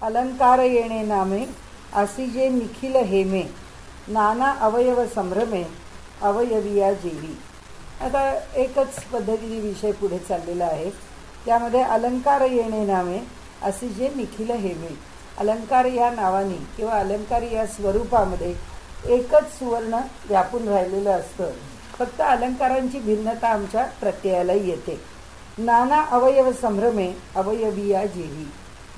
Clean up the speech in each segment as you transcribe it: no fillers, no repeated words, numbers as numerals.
अलंकार येणे नामे असी जे निखिल हेमे नाना अवयव संभ्रमे अवयविया जेवी. आता एकच पद्धतीने विषय पुढे चाललेला आहे. त्यामध्ये अलंकार येणे नामे असे जे निखिल हेमे. अलंकार या नावाने किंवा अलंकार या स्वरूपामध्ये एकच सुवर्ण व्यापून राहिलेलं असतं. फक्त अलंकारांची भिन्नता आमच्या प्रत्ययाला येते. नाना अवयव संभ्रमे अवयविया जेवी.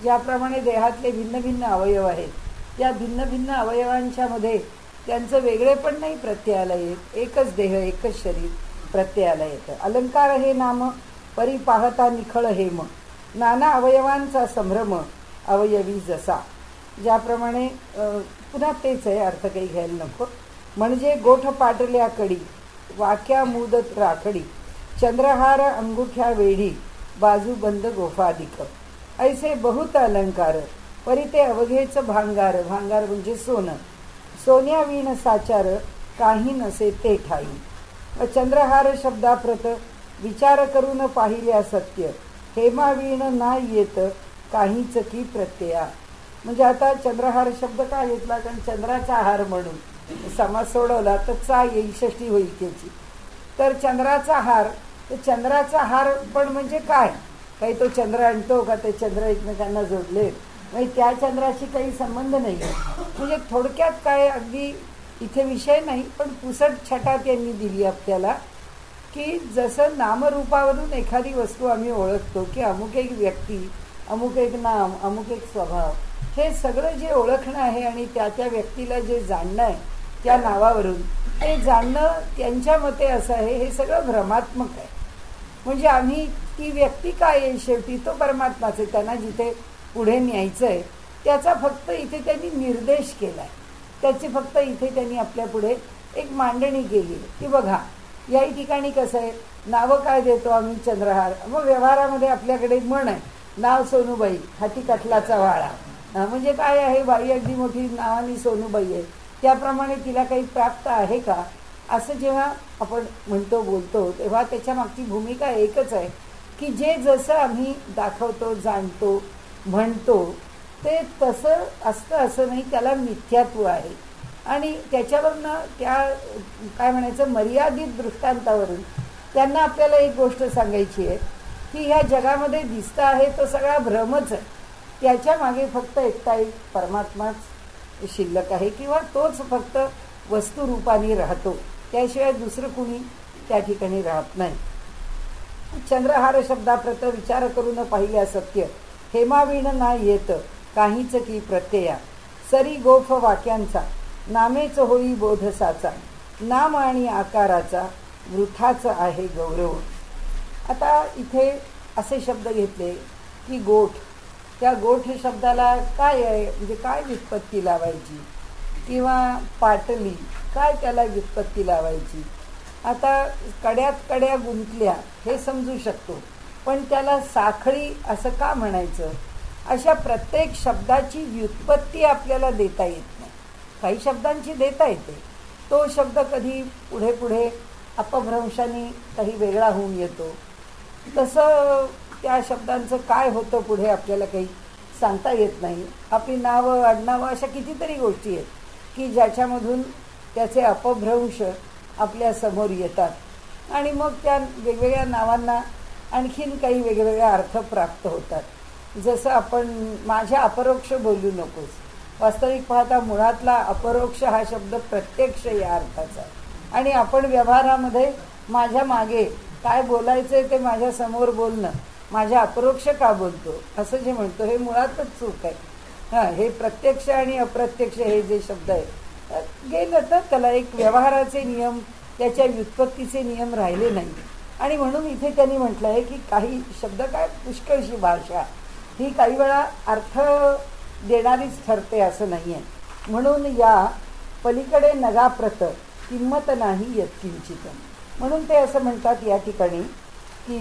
ज्याप्रमाणे देहातले भिन्न भिन्न अवयव आहेत, त्या भिन्न भिन्न अवयवांच्या मध्ये त्यांचं वेगळेपण नाही प्रत्ययाला येत. एकच देह, एकच शरीर प्रत्ययाला येतं. अलंकार हे नाम परी पाहता निखळ हेम नाना अवयवांचा संभ्रम अवयवी जसा. ज्याप्रमाणे पुन्हा तेच आहे, अर्थ काही घ्यायला नको. म्हणजे गोठ पाटल्या कडी वाक्या मुदत राखडी चंद्रहार अंगुठ्या वेढी बाजू बंद गोफाधिक. ऐसे बहुत अलंकार परी ते अवघेच भांगार. भांगार म्हणजे सोनं. सोन्या वीण साचार काही नसे ते ठाई. चंद्रहार शब्दाप्रत विचार करून पाहिल्या सत्य हेमा वीण ना येत काहीच की प्रत्यया. म्हणजे आता चंद्रहार शब्द का घेतला? कारण चंद्राचा हार म्हणून समास सोडवला तर चा येईल, षष्ठी होईल त्याची. तर चंद्राचा हार, तर चंद्राचा हार पण म्हणजे काय? काही तो चंद्र आणतो का? ते चंद्र एकमेकांना जोडले, म्हणजे त्या चंद्राशी काही संबंध नाही. म्हणजे थोडक्यात काय, अगदी इथे विषय नाही पण पुसट छटा त्यांनी दिली आपल्याला, की जसं नामरूपावरून एखादी वस्तू आम्ही ओळखतो की अमुक एक व्यक्ती, अमुक एक नाम, अमुक एक स्वभाव, हे सगळं जे ओळखणं आहे आणि त्या त्या व्यक्तीला जे जाणणं आहे त्या नावावरून, ते जाणणं त्यांच्या मते असं आहे हे सगळं भ्रमात्मक आहे. म्हणजे आम्ही ती व्यक्ती काय आहे, शेवटी तो परमात्माच आहे. त्यांना जिथे पुढे न्यायचं आहे त्याचा फक्त इथे त्यांनी निर्देश केला आहे. त्याची फक्त इथे त्यांनी आपल्या पुढे एक मांडणी केली की बघा याही ठिकाणी कसं आहे, नावं काय देतो आम्ही? चंद्रहार. मग व्यवहारामध्ये आपल्याकडे म्हण आहे, नाव सोनूबाई हाती कटलाचा वाळा. म्हणजे काय आहे, बाई अगदी मोठी नावाने सोनूबाई आहे, त्याप्रमाणे तिला काही प्राप्त आहे का, असं जेव्हा आपण म्हणतो बोलतो तेव्हा त्याच्या मागची भूमिका एकच आहे की जे जसं आम्ही दाखवतो, जाणतो, म्हणतो ते तसं असतं असं नाही, त्याला मिथ्यात्व आहे. आणि त्याच्यावरनं त्या काय म्हणायचं मर्यादित दृष्टांतावरून त्यांना आपल्याला एक गोष्ट सांगायची आहे की ह्या जगामध्ये दिसतं आहे तो सगळा भ्रमच आहे. त्याच्या मागे फक्त एकटा एक परमात्माच शिल्लक आहे किंवा तोच फक्त वस्तुरूपाने राहतो, त्याशिवाय दुसरं कुणी त्या ठिकाणी राहत नाही. चंद्रहार शब्दाप्रत विचार करून पाहिल्या सत्य हेमावीण ना येत काहीच की प्रत्यया. सरी गोफ वाक्यांचा नामेच होई बोधसाचा नाम आणि आकाराचा वृथाच आहे गौरव. आता इथे असे शब्द घेतले की गोठ. त्या गोठ शब्दाला काय आहे, म्हणजे काय व्युत्पत्ती लावायची, किंवा पाटली काय त्याला व्युत्पत्ती लावायची. आता कड्यात कड्या गुंतल्या हे समजू शकतो, पण त्याला साखळी असं का म्हणायचं? अशा प्रत्येक शब्दाची व्युत्पत्ती आपल्याला देता येत नाही. काही शब्दांची देता येते. तो शब्द कधी पुढे पुढे अपभ्रंशाने काही वेगळा होऊन येतो. तसं त्या शब्दांचं काय होतं पुढे आपल्याला काही सांगता येत नाही. आपली नावं, आडनावं अशा कितीतरी गोष्टी आहेत की ज्याच्यामधून त्याचे अपभ्रंश आपल्या समोर येतात आणि मग त्या वेगवेगळ्या नावांना आणखीन काही वेगवेगळ्या अर्थ प्राप्त होतात. जसं आपण माझ्या अपरोक्ष बोलू नकोस, वास्तविक पाहता मुळातला अपरोक्ष हा शब्द प्रत्यक्ष या अर्थाचा आहे. आणि आपण व्यवहारामध्ये माझ्या मागे काय बोलायचं आहे ते माझ्या समोर बोलणं, माझ्या अपरोक्ष का बोलतो असं जे म्हणतो हे मुळातच चूक आहे. हे प्रत्यक्ष आणि अप्रत्यक्ष हे जे शब्द आहेत गेलं तर त्याला एक व्यवहाराचे नियम, त्याच्या व्युत्पत्तीचे नियम राहिले नाही. आणि म्हणून इथे त्यांनी म्हटलं आहे की काही शब्द काय पुष्कळशी भाषा ही काही वेळा अर्थ देणारीच ठरते असं नाही आहे. म्हणून या पलीकडे नगाप्रत किंमत नाही यत्किंचित. म्हणून ते असं म्हणतात या ठिकाणी की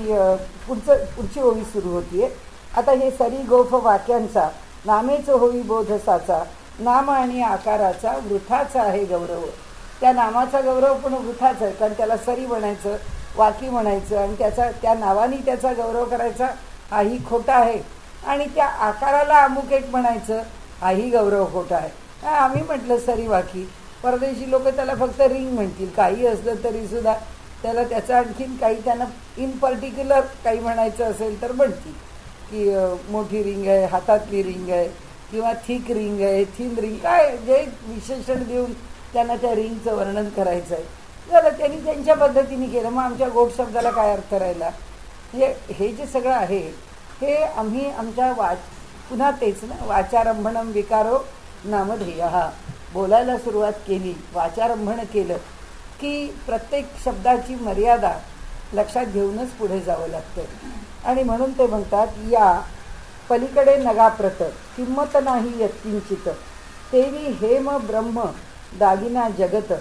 पुढची ओवी सुरू होतीये. आता हे सरी गोफ वाक्यांचा नामेच होई बोधसाचा नाम आणि आकाराचा वृथाचा आहे गौरव. त्या नामाचा गौरव पण वृथाच आहे, कारण त्याला सरी म्हणायचं, वाकी म्हणायचं आणि त्या नावाने त्याचा गौरव करायचा हाही खोटा आहे. आणि त्या आकाराला अमुक एक म्हणायचं, हाही गौरव खोटा आहे. आम्ही म्हटलं सरी वाकी, परदेशी लोक त्याला फक्त रिंग म्हणतील. काही असलं तरीसुद्धा त्याला त्याचं आणखीन काही त्यांना इन पर्टिक्युलर काही म्हणायचं असेल तर म्हणतील की मोठी रिंग आहे, हातातली रिंग आहे, किंवा थिक रिंग आहे, थिन रिंग, काय जे विशेषण देऊन त्यांना त्या रिंगचं वर्णन करायचं आहे. झालं, त्यांनी त्यांच्या पद्धतीने केलं. मग आमच्या गोड शब्दाला काय अर्थ राहिला? हे जे सगळं आहे हे आम्ही आमच्या पुन्हा तेच ना, वाचारंभणम विकारो नामधेय, बोलायला सुरुवात केली, वाचारंभण केलं की प्रत्येक शब्दाची मर्यादा लक्षात घेऊनच पुढे जावं लागतं. आणि म्हणून ते म्हणतात, या पलीकडे नगाप्रत किंमत नाही यत्किंचित, तेवी हेम ब्रह्म दागिना जगत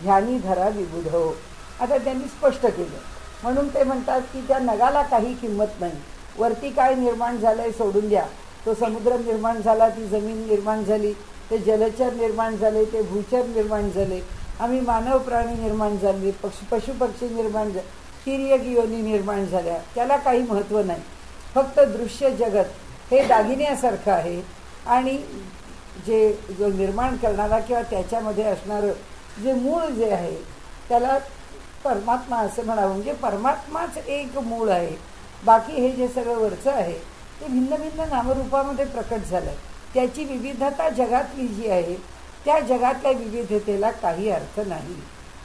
ध्यानी धरा विबुधो. आता त्यांनी स्पष्ट केलं. म्हणून ते म्हणतात की त्या नगाला काही किंमत नाही. वरती काय निर्माण झालं आहे सोडून द्या. तो समुद्र निर्माण झाला, ती जमीन निर्माण झाली, ते जलचर निर्माण झाले, ते भूचर निर्माण झाले, आम्ही मानव प्राणी निर्माण झाले, पशुपक्षी निर्माण झाले, तिर्यक योनी निर्माण झाल्या, त्याला काही महत्त्व नाही. फक्त दृश्य जगत हे दागिन्यासारखं आहे. आणि जो निर्माण करणारा किंवा त्याच्यामध्ये असणारं जे मूळ जे आहे त्याला परमात्मा असं म्हणावं. म्हणजे परमात्माच एक मूळ आहे. बाकी हे जे सगळं वरचं आहे ते भिन्न भिन्न नामरूपामध्ये प्रकट झालं. त्याची विविधता जगातली जी आहे त्या जगातल्या विविधतेला काही अर्थ नाही.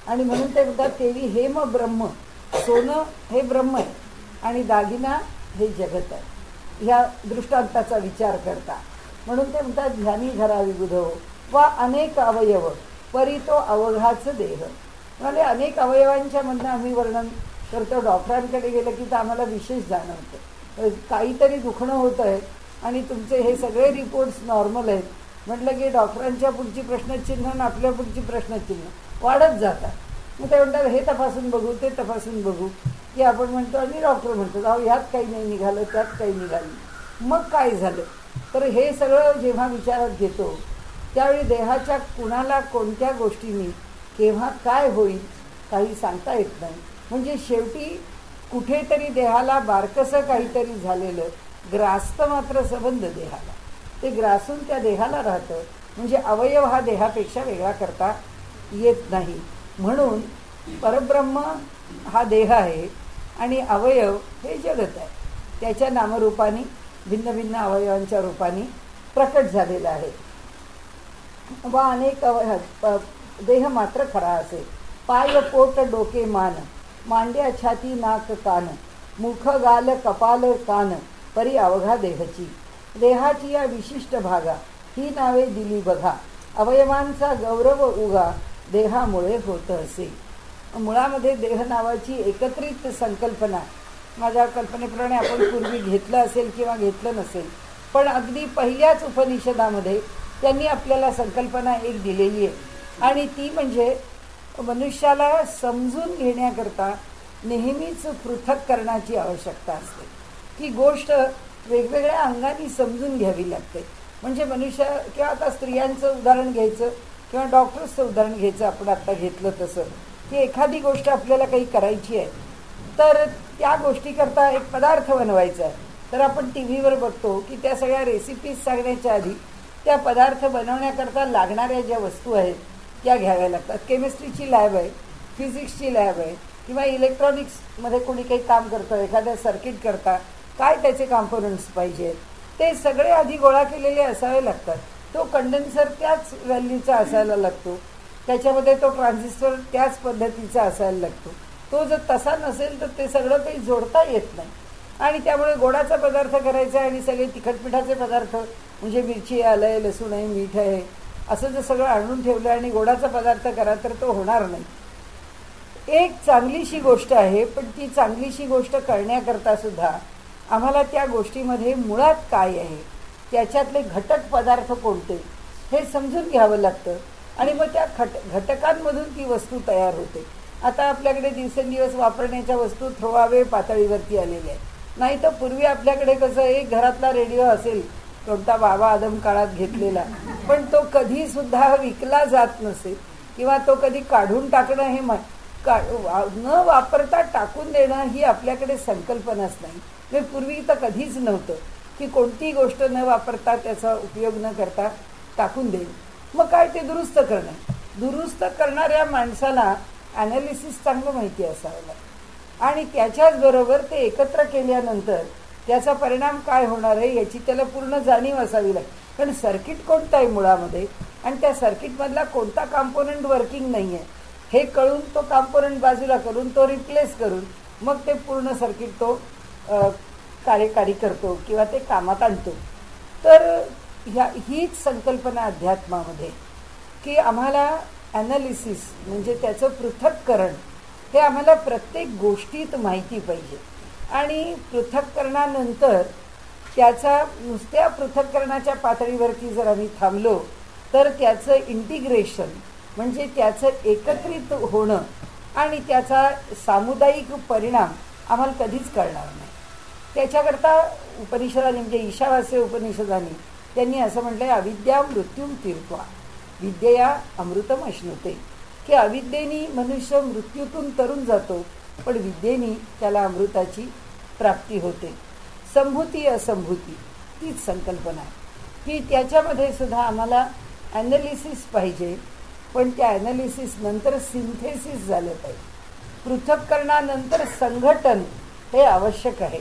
आणि म्हणून ते म्हणतात, तेवी हेम ब्रह्म, सोनं हे ब्रह्म आहे आणि दागिना हे जगत आहे. ह्या दृष्टांताचा विचार करता म्हणून ते म्हणतात, ध्यानी धरा विबुधो वा अनेक अवयव परी तो अवघाच देह. म्हणजे अनेक अवयवांच्या मधनं आम्ही वर्णन करतो. डॉक्टरांकडे गेलं की तर आम्हाला विशेष जाणवतं, काहीतरी दुखणं होतं आहे आणि तुमचे हे सगळे रिपोर्ट्स नॉर्मल आहेत म्हटलं की डॉक्टरांच्या पुढची प्रश्नचिन्ह आणि आपल्या पुढची प्रश्नचिन्ह वाढत जातात. मग ते म्हणतात, हे तपासून बघू, ते तपासून बघू, की आपण म्हणतो आणि डॉक्टर म्हणतो, अहो ह्यात काही नाही निघालं, त्यात काही निघालं. मग काय झालं? तर हे सगळं जेव्हा विचारात घेतो त्यावेळी देहाच्या कुणाला कोणत्या गोष्टींनी केव्हा काय होईल काही सांगता येत नाही. म्हणजे शेवटी कुठेतरी देहाला बारकसं काहीतरी झालेलं ग्रास्त मात्र संबंध देहाला, ते ग्रासून त्या देहाला राहतं. म्हणजे अवयव हा देहापेक्षा वेगळा करता येत नाही. म्हणून परब्रह्म हा देह आहे आणि अवयव हे जगत आहे. त्याच्या नामरूपाने भिन्न भिन्न अवयवांच्या रूपाने प्रकट झालेला आहे. वा अनेक देह मात्र खरा असे, पाय पोट डोके मान, मांड्या छाती नाक कान, मुख गाल कपाल कान, परी अवघा देहची. देहाची या विशिष्ट भागा ही नावे दिली बघा, अवयवांचा गौरव उगा देहामुळे होत असे. मुळामध्ये देह नावाची एकत्रित संकल्पना माझ्या कल्पनेप्रमाणे आपण पूर्वी घेतलं असेल किंवा घेतलं नसेल, पण अगदी पहिल्याच उपनिषदामध्ये त्यांनी आपल्याला संकल्पना एक दिलेली आहे. आणि ती म्हणजे मनुष्याला समजून घेण्याकरता नेहमीच पृथक करण्याची आवश्यकता असते. ही गोष्ट वेगवेगळ्या अंगाने समजून घ्यावी लागते. म्हणजे मनुष्य किंवा आता स्त्रियांचं उदाहरण घ्यायचं किंवा डॉक्टर्सचं उदाहरण घ्यायचं, आपण आत्ता घेतलं तसं, की एखादी गोष्ट आपल्याला काही करायची आहे तर त्या गोष्टीकरता एक पदार्थ बनवायचा आहे, तर आपण टी व्हीवर बघतो की त्या सगळ्या रेसिपीज सांगण्याच्या आधी त्या पदार्थ बनवण्याकरता लागणाऱ्या ज्या वस्तू आहेत त्या घ्याव्या लागतात. केमिस्ट्रीची लॅब आहे, फिजिक्सची लॅब आहे, किंवा इलेक्ट्रॉनिक्समध्ये कोणी काही काम करतं, एखाद्या सर्किट करता काय त्याचे कॉम्पोनंट्स पाहिजेत ते सगळे आधी गोळा केलेले असावे लागतात. तो कंडेन्सर त्याच व्हॅल्यूचा असायला लागतो, त्याच्यामध्ये तो ट्रान्झिस्टर त्याच पद्धतीचा असायला लागतो. तो जर तसा नसेल तर ते सगळं काही जोडता येत नाही. आणि त्यामुळे गोडाचा पदार्थ करायचा आणि सगळे तिखटपिठाचे पदार्थ म्हणजे मिरची आलं, लसूण आहे, मीठ आहे, असं जर सगळं आणून ठेवलं आणि गोडाचा पदार्थ करा तर तो होणार नाही. एक चांगलीशी गोष्ट आहे, पण ती चांगलीशी गोष्ट करण्याकरता सुद्धा आम्हाला त्या गोष्टीमध्ये मुळात काय आहे, त्याच्यातले घटक पदार्थ कोणते हे समजून घ्यावं लागतं. आणि मग त्या घटकांमधून ती वस्तू तयार होते. आता आपल्याकडे दिवसेंदिवस वापरण्याच्या वस्तू थ्रोअवे पातळीवरती आलेल्या आहेत. नाही तर पूर्वी आपल्याकडे कसं एक घरातला रेडिओ असेल, कोणता बाबा आदम काळात घेतलेला, पण तो कधीसुद्धा विकला जात नसेल किंवा तो कधी काढून टाकणं हे न वापरता टाकून देणं ही आपल्याकडे संकल्पनाच नाही. म्हणजे पूर्वी तर कधीच नव्हतं. की कोणतीही गोष्ट न वापरता त्याचा उपयोग न करता टाकून देईल. मग काय ते दुरुस्त करणे. दुरुस्त करणाऱ्या माणसाला ॲनालिसिस चांगलं माहिती असावं लागतं आणि त्याच्याचबरोबर ते एकत्र केल्यानंतर त्याचा परिणाम काय होणार आहे याची त्याला पूर्ण जाणीव असावी लागते. कारण सर्किट कोणतं आहे मुळामध्ये आणि त्या सर्किटमधला कोणता कॉम्पोनंट वर्किंग नाही आहे हे कळून तो कॉम्पोनंट बाजूला करून तो रिप्लेस करून मग ते पूर्ण सर्किट तो कार्यकारी करतो किंवा ते कामात आणतो. तर हीच संकल्पना अध्यात्मामध्ये की आम्हाला ॲनालिसिस म्हणजे त्याचं पृथक्करण हे आम्हाला प्रत्येक गोष्टीत माहिती पाहिजे आणि पृथक्करणानंतर त्याचा नुसत्या पृथक्करणाच्या पातळीवरती जर आम्ही थांबलो तर त्याचं इंटिग्रेशन म्हणजे त्याचं एकत्रित होणं आणि त्याचा सामुदायिक परिणाम आम्हाला कधीच कळणार नाही. त्याच्याकरता उपनिषदांनी म्हणजे ईशावास्य उपनिषदांनी त्यांनी असं म्हटलं आहे, अविद्या मृत्यूम तीर्थवा विद्यया अमृतम अश्नुते, की अविद्येनी मनुष्य मृत्यूतून तरून जातो पण विद्येनी त्याला अमृताची प्राप्ती होते. संभूती असंभूती तीच संकल्पना आहे की त्याच्यामध्ये सुद्धा आम्हाला ॲनालिसिस पाहिजे पण त्या ॲनालिसिस नंतर सिंथेसिस झालं पाहिजे. पृथक्करणानंतर संघटन हे आवश्यक आहे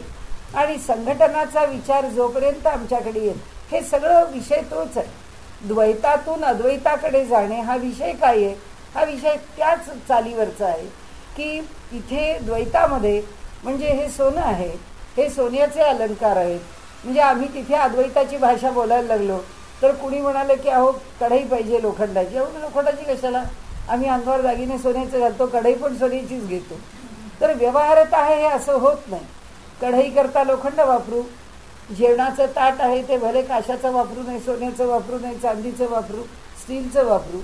आणि संघटनाचा विचार जोपर्यंत आमच्याकडे येईल हे सगळं विषय तोच आहे. द्वैतातून अद्वैताकडे जाणे हा विषय काय आहे, हा विषय त्याच चालीवरचा आहे की इथे द्वैतामध्ये म्हणजे हे सोनं आहे, हे सोन्याचे अलंकार आहेत. म्हणजे आम्ही तिथे अद्वैताची भाषा बोलायला लागलो तर कुणी म्हणाले की अहो कढई पाहिजे लोखंडाची. अहो लोखंडाची कशाला, आम्ही अंगावर दागिने सोन्याचे घालतो, कढई पण सोन्याचीच घेतो. तर व्यवहारात आहे हे असं होत नाही. कढई करता लोखंड वापरू, जेवणाचं ताट आहे ते भले काशाचं वापरू नये, सोन्याचं वापरू नये, चांदीचं वापरू, स्टीलचं वापरू,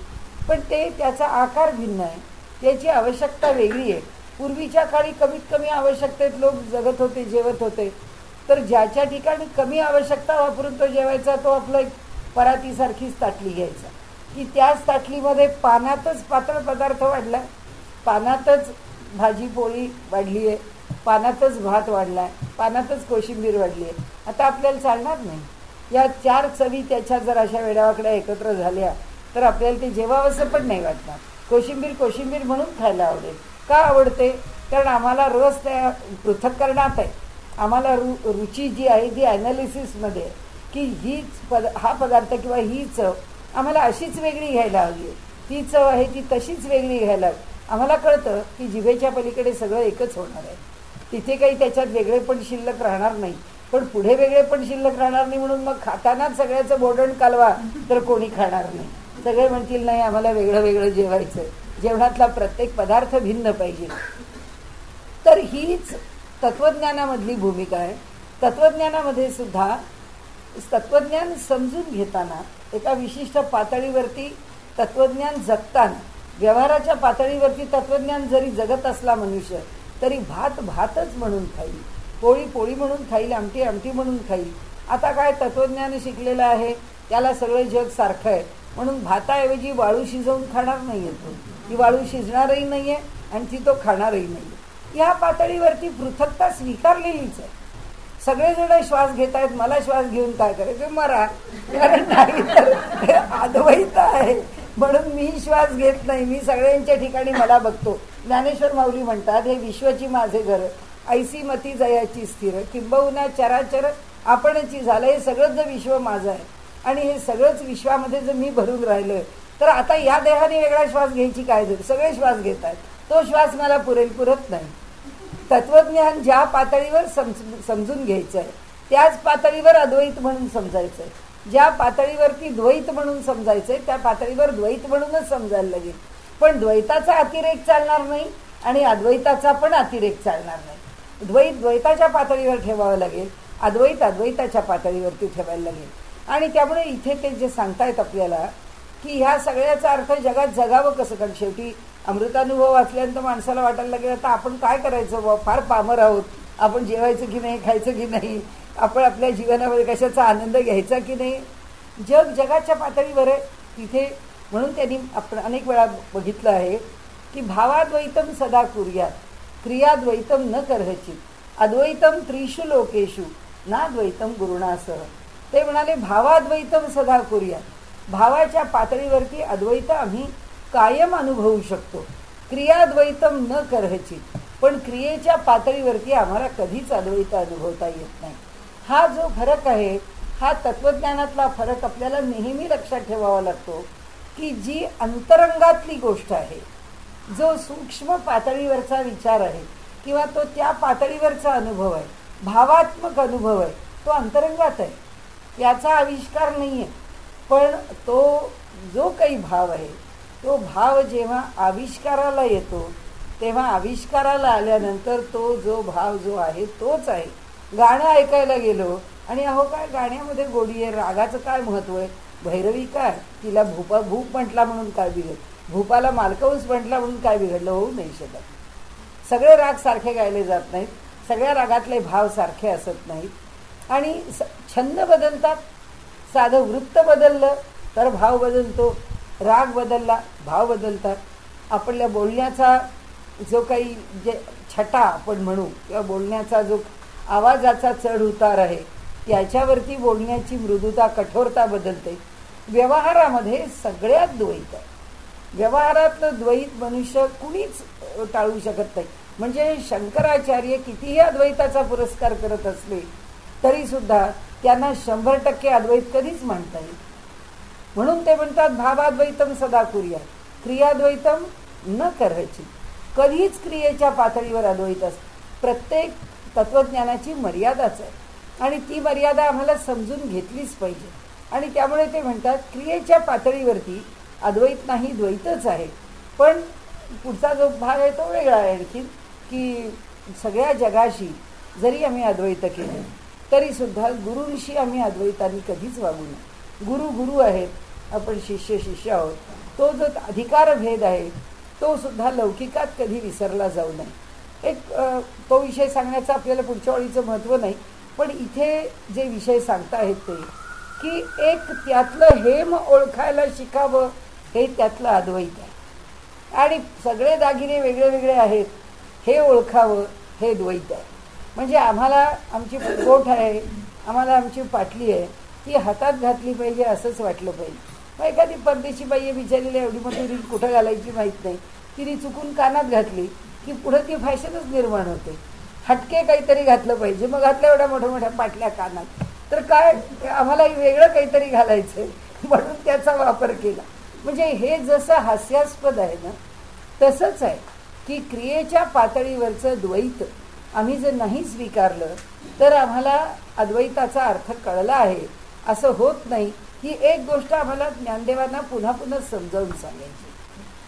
पण ते त्याचा आकार भिन्न आहे, त्याची आवश्यकता वेगळी आहे. पूर्वीच्या काळी कमीत कमी आवश्यकतेत लोक जगत होते, जेवत होते. तर ज्याच्या ठिकाणी कमी आवश्यकता वापरून तो जेवायचा तो आपलं एक परातीसारखीच ताटली घ्यायचा की त्याच ताटलीमध्ये पानातच पातळ पदार्थ वाढला, पानातच भाजी पोळी वाढली आहे, पानातच भात वाढला आहे, पानातच कोशिंबीर वाढली आहे. आता आपल्याला चालणार नाही. या 4 चवी त्याच्या जर अशा वेडावाकड्या एकत्र झाल्या तर आपल्याला ते जेवावंसं पण नाही वाटणार. कोशिंबीर कोशिंबीर म्हणून खायला आवडेल. का आवडते? कारण आम्हाला रस त्या पृथक्करणात आहे. आम्हाला रुची जी आहे ती ॲनालिसिसमध्ये आहे की हा पदार्थ किंवा ही चव आम्हाला अशीच वेगळी घ्यायला हवी आहे, ती चव आहे ती तशीच वेगळी घ्यायला हवी. आम्हाला कळतं की जिभेच्या पलीकडे सगळं एकच होणार आहे, तिथे काही त्याच्यात वेगळे पण शिल्लक राहणार नाही. पण पुढे वेगळे पण शिल्लक राहणार नाही म्हणून मग खातानाच सगळ्याचं बोडण कालवा तर कोणी खाणार नाही. सगळे म्हणतील नाही आम्हाला वेगळं वेगळं जेवायचं, जेवणातला प्रत्येक पदार्थ भिन्न पाहिजे. तर हीच तत्त्वज्ञानामधली भूमिका आहे. तत्त्वज्ञानामध्ये सुद्धा तत्त्वज्ञान समजून घेताना एका विशिष्ट पातळीवरती तत्त्वज्ञान जगताना, व्यवहाराच्या पातळीवरती तत्त्वज्ञान जरी जगत असला मनुष्य तरी भात भातच म्हणून खाईल, पोळी पोळी म्हणून खाईल, आमटी आमटी म्हणून खाईल. आता काय तत्त्वज्ञान शिकलेलं आहे त्याला सगळं जग सारखं आहे म्हणून भाताऐवजी वाळू शिजवून खाणार नाही येतो, ती वाळू शिजणारही नाही आहे आणि ती तो खाणारही नाही. या पातळीवरती पृथकता स्वीकारलेलीच आहे. सगळेजण श्वास घेत आहेत, मला श्वास घेऊन काय करायचं, मरा. कारण नाही तर अद्वैत आहे म्हणून मी श्वास घेत नाही, मी सगळ्यांच्या ठिकाणी मला बघतो. ज्ञानेश्वर माऊली म्हणतात हे विश्वची माझे घर, ऐसी मती जयाची स्थिर, किंबहुना चराचर आपणची झालं. हे सगळंच जर विश्व माझं आहे आणि हे सगळंच विश्वामध्ये जर मी भरून राहिलोय तर आता या देहाने वेगळा श्वास घ्यायची काय जर सगळे श्वास घेत आहेत, तो श्वास मला पुरत नाही. तत्त्वज्ञान ज्या पातळीवर समजून घ्यायचं आहे त्याच पातळीवर अद्वैत म्हणून समजायचं आहे. ज्या पातळीवरती द्वैत म्हणून समजायचं आहे त्या पातळीवर द्वैत म्हणूनच समजायला लागेल. पण द्वैताचा अतिरेक चालणार नाही आणि अद्वैताचा पण अतिरेक चालणार नाही. द्वैत द्वैताच्या पातळीवर ठेवावं लागेल, अद्वैत अद्वैताच्या पातळीवरती ठेवायला लागेल. आणि त्यामुळे इथे ते जे सांगतायत आपल्याला की ह्या सगळ्याचा अर्थ जगात जगावं कसं. कारण शेवटी अमृतानुभव असल्यानंतर माणसाला वाटायला लागेल आता आपण काय करायचं, फार पामर आहोत, आपण जेवायचं की नाही, खायचं की नाही, आपण आपल्या जीवनामध्ये कशाचा आनंद घ्यायचा की नाही. जग जगाच्या पातळीवर आहे तिथे. म्हणून त्यांनी आपण अनेक वेळा बघितलं आहे की भावाद्वैतम सदा कुर्यात क्रियाद्वैतम न करहचित अद्वैतम त्रिषु लोकेषु ना द्वैतम गुरुणासह. ते म्हणाले भावाद्वैतम सदा करूया. भावाच्या पातळीवरती अद्वैत आम्ही कायम अनुभवू शकतो. क्रियाद्वैतम न करहचित. पण क्रियेच्या पातळीवरती आम्हाला कधीच अद्वैत अनुभवता येत नाही. हा जो फरक आहे, हा तत्वज्ञानातला फरक आपल्याला नेहमी लक्षात ठेवावा लागतो, की जी अंतरंगातली गोष्ट आहे, जो सूक्ष्म पातळीवरचा विचार आहे किंवा तो त्या पातळीवरचा अनुभव आहे, भावात्मक अनुभव आहे, तो अंतरंगात आहे, याचा आविष्कार नाही आहे. पण तो जो काही भाव आहे, तो भाव जेव्हा आविष्काराला येतो, तेव्हा आविष्काराला आल्यानंतर तो जो भाव जो आहे तोच आहे. गाणं ऐकायला गेलो आणि अहो काय गाण्यामध्ये गोडी आहे, रागाचं काय महत्त्व आहे, भैरवी काय, तिला भूप म्हटला म्हणून काय बिघडलं, भूपाला मालकवंस म्हटला म्हणून काय बिघडलं, होऊ नाही शकत. सगळे राग सारखे गायले जात नाहीत, सगळ्या रागातले भाव सारखे असत नाहीत आणि छंद बदलतात. साधं वृत्त बदललं तर भाव बदलतो, राग बदलला भाव बदलतात. आपल्या बोलण्याचा जो काही जे छटा आपण म्हणू किंवा बोलण्याचा जो आवाजाचा चढ उतार आहे, त्याच्यावरती बोलण्याची मृदुता कठोरता बदलते. व्यवहारामध्ये सगळ्यात द्वैत आहे. व्यवहारातलं द्वैत मनुष्य कुणीच टाळू शकत नाही. म्हणजे शंकराचार्य कितीही अद्वैताचा पुरस्कार करत असले तरीसुद्धा त्यांना 100% अद्वैत कधीच म्हणता येईल. म्हणून ते म्हणतात भावाद्वैतम सदा कुर्यात, क्रियाद्वैतम न करहचित. कधीच क्रियेच्या पातळीवर अद्वैत असतं. प्रत्येक तत्वज्ञानाची मर्यादाच आहे आणि ती मर्यादा आम्हाला समजून घेतलीच पाहिजे. आणि त्यामुळे ते म्हणतात क्रियेच्या पातळीवरती अद्वैत नाही, द्वैतच आहे. पण पुढचा जो भाग आहे तो वेगळा आहे आणखी, की सगळ्या जगाशी जरी आम्ही अद्वैत केलं तरीसुद्धा गुरूंशी आम्ही अद्वैताने कधीच वागू नये. गुरु गुरु आहेत, आपण शिष्य शिष्य आहोत. तो जो अधिकार भेद आहे तो सुद्धा लौकिकात कधी विसरला जाऊ नये. एक तो विषय सांगण्याचं आपल्याला पुढच्या वेळीचं महत्त्व नाही, पण इथे जे विषय सांगता आहेत ते, की एक त्यातलं हेम ओळखायला शिकावं, हे त्यातलं अद्वैत आहे. आणि सगळे दागिने वेगळे वेगळे आहेत हे ओळखावं, हे द्वैत आहे. म्हणजे आम्हाला आमची पोट आहे, आम्हाला आमची पाटली आहे, ती हातात घातली पाहिजे असंच वाटलं पाहिजे. मग एखादी परदेशी बाई विचारलेली एवढी मोठी रील कुठं घालायची माहीत नाही, तिने चुकून कानात घातली की पुढं ती फॅशनच निर्माण होते. हटके काहीतरी घातलं पाहिजे, मग घातल्या एवढ्या मोठ्या मोठ्या पाटल्या कानात, तर काय आम्हाला वेगळं काहीतरी घालायचं म्हणून त्याचा वापर केला. म्हणजे हे जसं हास्यास्पद आहे ना, तसंच आहे की क्रियेच्या पातळीवरचं द्वैत आम्ही जर नाही स्वीकारलं तर आम्हाला अद्वैताचा अर्थ कळला आहे असं होत नाही. ही एक गोष्ट आम्हाला ज्ञानदेवांना पुन्हा पुन्हा समजावून सांगायची.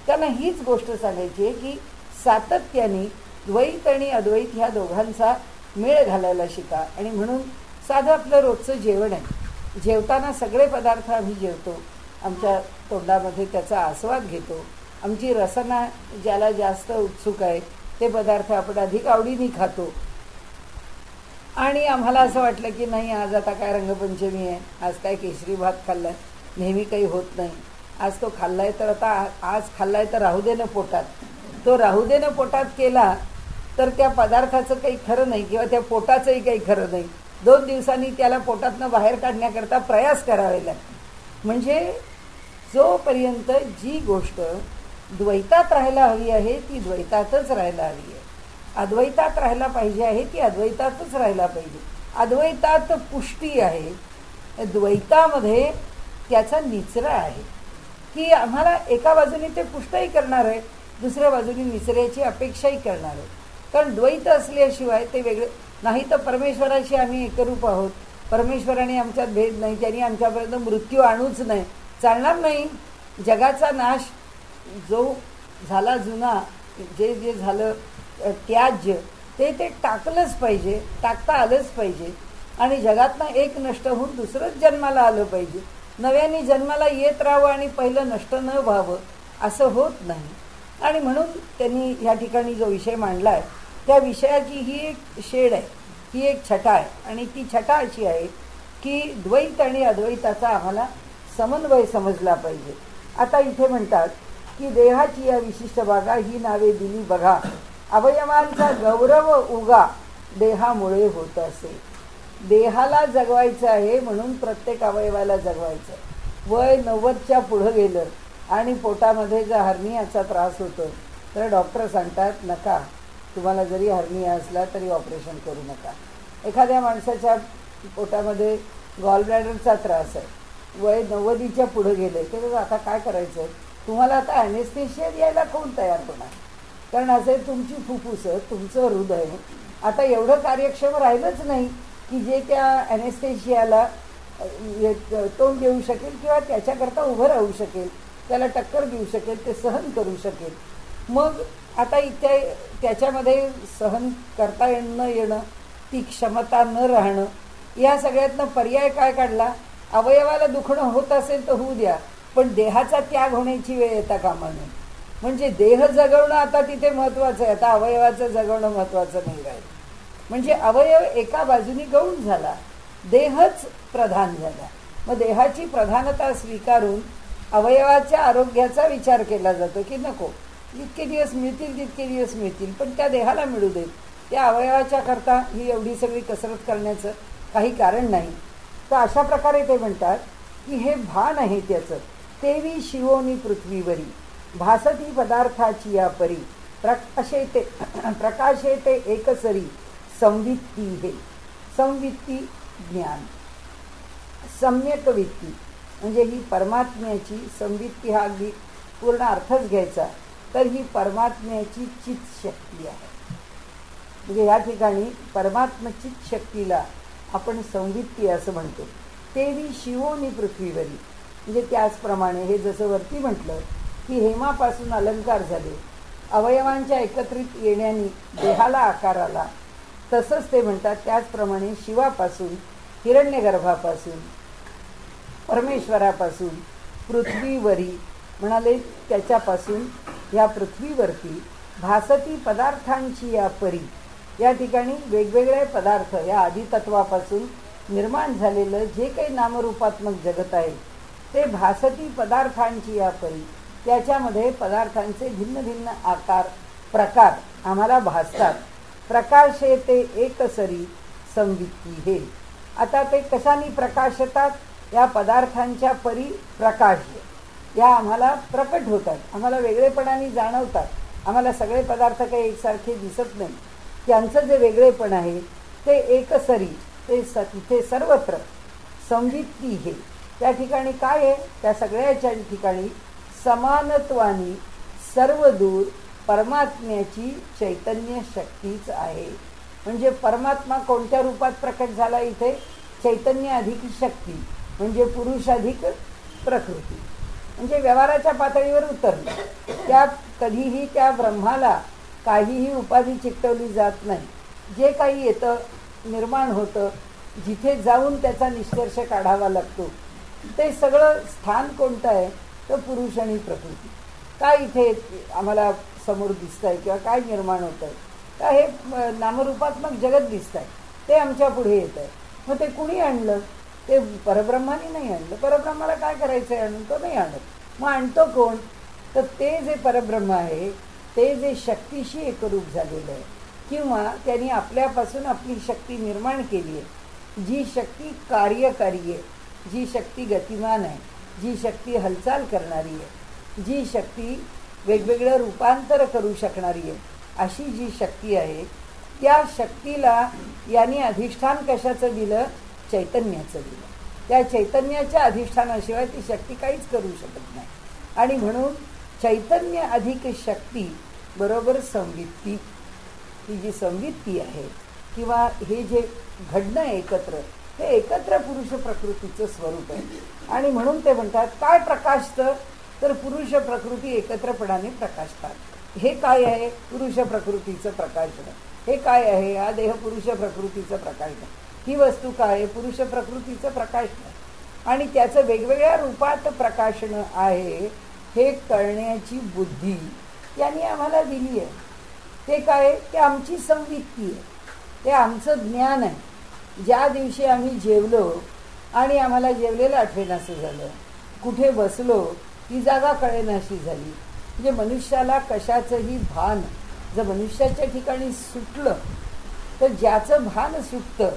त्यांना हीच गोष्ट सांगायची आहे की सातत्याने द्वैत आणि अद्वैत ह्या दोघांचा मेळ घालायला शिका. आणि म्हणून साधं आपलं रोजचं जेवण आहे, जेवताना सगळे पदार्थ आम्ही जेवतो, आमच्या तोंडामध्ये त्याचा आस्वाद घेतो. आमची रसना ज्याला जास्त उत्सुक आहे ते पदार्थ आपण अधिक आवडीने खातो. आणि आम्हाला असं वाटलं की नाही आज आता काय रंगपंचमी आहे, आज काय केशरी भात खाल्लाय, नेहमी काही होत नाही, आज तो खाल्लाय तर आता आज खाल्लाय तर राहू दे ना पोटात. तो राहू दे ना पोटात केला तर त्या पदार्थाचं काही खरं नाही किंवा त्या पोटाचंही काही खरं नाही. 2 दिवसांनी त्याला पोटातनं बाहेर काढण्याकरता प्रयास करावे लागते. म्हणजे जोपर्यंत जी गोष्ट द्वैतात राहायला हवी आहे ती द्वैतातच राहायला हवी आहे, अद्वैतात राहायला पाहिजे आहे ती अद्वैतातच राहायला पाहिजे. अद्वैतात पुष्टी आहे, द्वैतामध्ये त्याचा निचरा आहे की आम्हाला एका बाजूने ते पुष्टही करणार आहे, दुसऱ्या बाजूने निचऱ्याची अपेक्षाही करणार आहे. कारण द्वैत असल्याशिवाय ते वेगळे नाही. तर परमेश्वराशी आम्ही एकरूप आहोत, परमेश्वराने आमच्यात भेद नाही, त्यांनी आमच्यापर्यंत मृत्यू आणूच नाही, चालणार नाही. जगाचा नाश जो झाला जुना, जे जे झालं त्याज्य ते टाकलंच पाहिजे, टाकता आलंच पाहिजे. आणि जगातनं एक नष्ट होऊन दुसरंच जन्माला आलं पाहिजे. नव्याने जन्माला येत राहावं आणि पहिलं नष्ट न व्हावं असं होत नाही. आणि म्हणून त्यांनी ह्या ठिकाणी जो विषय मांडला आहे त्या विषयाची ही एक शेड आहे, ही एक छटा आहे. आणि ती छटा अशी आहे की द्वैत आणि अद्वैताचा आम्हाला समन्वय समजला पाहिजे. आता इथे म्हणतात की देहाची या विशिष्ट बागा ही नावे दिली बघा, अवयवांचा गौरव उगा देहामुळे होत असे. देहाला जगवायचं आहे म्हणून प्रत्येक अवयवाला जगवायचं. वय 90च्या पुढं गेलं आणि पोटामध्ये जर हर्नियाचा त्रास होतो तर डॉक्टर सांगतात नका, तुम्हाला जरी हर्निया असला तरी ऑपरेशन करू नका. एखाद्या माणसाच्या पोटामध्ये गॉल ब्लॅडरचा त्रास आहे, वय 90च्या पुढं गेले, तर आता काय करायचं? तुम्हाला आता ॲनेस्थेशिया द्यायला कोण तयार होणार? कारण असे तुमची फुफ्फुसं, तुमचं हृदय आता एवढं कार्यक्षम राहिलंच नाही की जे त्या ॲनेस्थेशियाला तोंड देऊ शकेल किंवा त्याच्याकरता उभं राहू शकेल, त्याला टक्कर देऊ शकेल, ते सहन करू शकेल. मग आता इथे त्याच्यामध्ये सहन करता न येणं, ती क्षमता न राहणं, या सगळ्यातनं पर्याय काय काढला? अवयवाला दुखणं होत असेल तर होऊ द्या, पण देहाचा त्याग होण्याची वेळ येता कामा नये. म्हणजे देह जगवणं आता तिथे महत्त्वाचं आहे, आता अवयवाचं जगवणं महत्त्वाचं नाही राहिलं. म्हणजे अवयव एका बाजूनी गौण झाला, देहच प्रधान झाला. मग देहाची प्रधानता स्वीकारून अवयवाच्या आरोग्याचा विचार केला जातो की नको, जितके दिवस मिळतील तितके दिवस मिळतील, पण त्या देहाला मिळू देत. त्या अवयवाच्या करता ही एवढी सगळी कसरत करण्याचं काही कारण नाही. तर अशा प्रकारे ते म्हणतात की हे भान आहे त्याचं. तेवी शिवोनी पृथ्वीवरी भासती पदार्थाची या परी प्रकाशे ते एकसरी संवित्ती. हे संवित्ती ज्ञान, सम्यक वित्ती म्हणजे ही परमात्म्याची, संवित्ती हा अगदी पूर्ण अर्थच घ्यायचा तर ही परमात्म्याची चित शक्ती आहे. म्हणजे या ठिकाणी परमात्मचित शक्तीला आपण संवित्ती असं म्हणतो. तेवी शिवोनी पृथ्वीवरी म्हणजे त्याचप्रमाणे हे जसं वरती म्हटलं की हेमापासून अलंकार झाले, अवयवांच्या एकत्रित येण्याने देहाला आकार आला, तसंच ते म्हणतात त्याचप्रमाणे शिवापासून, हिरण्यगर्भापासून, परमेश्वरापासून पृथ्वीवरी म्हणाले त्याच्यापासून या पृथ्वीवरती भासती पदार्थांची या परी, या ठिकाणी वेगवेगळे पदार्थ या आदितत्वापासून निर्माण झालेलं जे काही नामरूपात्मक जगत आहे ते भासती पदार्थांची या परी, त्याच्यामध्ये पदार्थांचे भिन्न भिन्न आकार प्रकार आम्हाला भासतात. प्रकाशे ते एकसरी संवित्ती. हे आता ते कशाने प्रकाशतात? या पदार्थांच्या परी प्रकाश या आम्हाला प्रकट होतात, आम्हाला वेगळेपणाने जाणवतात. आम्हाला सगळे पदार्थ काही एकसारखे दिसत नाही, त्यांचं जे वेगळेपण आहे ते एकसरी, ते तिथे सर्वत्र संवित्ती. हे त्या ठिकाणी काय आहे? त्या सगळ्याच्या ठिकाणी समानत्वानी सर्व दूर परमात्म्याची चैतन्य शक्तीच आहे. म्हणजे परमात्मा कोणत्या रूपात प्रकट झाला इथे? चैतन्य अधिक शक्ती म्हणजे पुरुष अधिक प्रकृती. म्हणजे व्यवहाराच्या पातळीवर उतरलं. त्या कधीही त्या ब्रह्माला काहीही उपाधी चिकटवली जात नाही. जे काही येतं, निर्माण होतं, जिथे जाऊन त्याचा निष्कर्ष काढावा लागतो, ते सगळं स्थान कोणतं आहे? तर पुरुष आणि प्रकृती. काय इथे आम्हाला समोर दिसत आहे किंवा काय निर्माण होतं आहे? का हे नामरूपात्मक जगत दिसत आहे, ते आमच्या पुढे येत आहे. मग ते कुणी आणलं? ते परब्रह्माने नाही आणलं. परब्रह्माला काय करायचं आहे आणून? तो नाही आणत. मग आणतो कोण? तर ते जे परब्रह्म आहे, ते जे शक्तीशी एकरूप झालेलं आहे किंवा त्यांनी आपल्यापासून आपली शक्ती निर्माण केली आहे, जी शक्ती कार्यकारी आहे, जी शक्ती गतिमान आहे, जी शक्ती हालचाल करणारी आहे, जी शक्ती वेगवेगळं रूपांतर करू शकणारी आहे, अशी जी शक्ती आहे, त्या शक्तीला यांनी अधिष्ठान कशाचं दिलं? चैतन्याचं दिलं. त्या चैतन्याच्या अधिष्ठानाशिवाय ती शक्ती काहीच करू शकत नाही. आणि म्हणून चैतन्य अधिक शक्ती बरोबर संवित्ती, ही जी संवित्ती आहे किंवा हे जे घडणं एकत्र, हे एकत्र पुरुष प्रकृतीचं स्वरूप आहे. आणि म्हणून ते म्हणतात काय प्रकाशतं? तर पुरुष प्रकृती एकत्रपणाने प्रकाशतात. हे काय आहे? पुरुष प्रकृतीचं प्रकाशन. हे काय आहे? हा देह पुरुष प्रकृतीचं प्रकाशन. ही वस्तू काय आहे? पुरुष प्रकृतीचं प्रकाशन. आणि त्याचं वेगवेगळ्या रूपात प्रकाशन आहे हे कळण्याची बुद्धी त्यांनी आम्हाला दिली आहे. ते काय? ते आमची संवित्ती आहे, ते आमचं ज्ञान आहे. ज्या दिवशी आम्ही जेवलो आणि आम्हाला जेवलेलं आठवेनासं झालं, कुठे बसलो ती जागा कळेनाशी झाली. म्हणजे मनुष्याला कशाचंही भान जर मनुष्याच्या ठिकाणी सुटलं तर ज्याचं भान सुटतं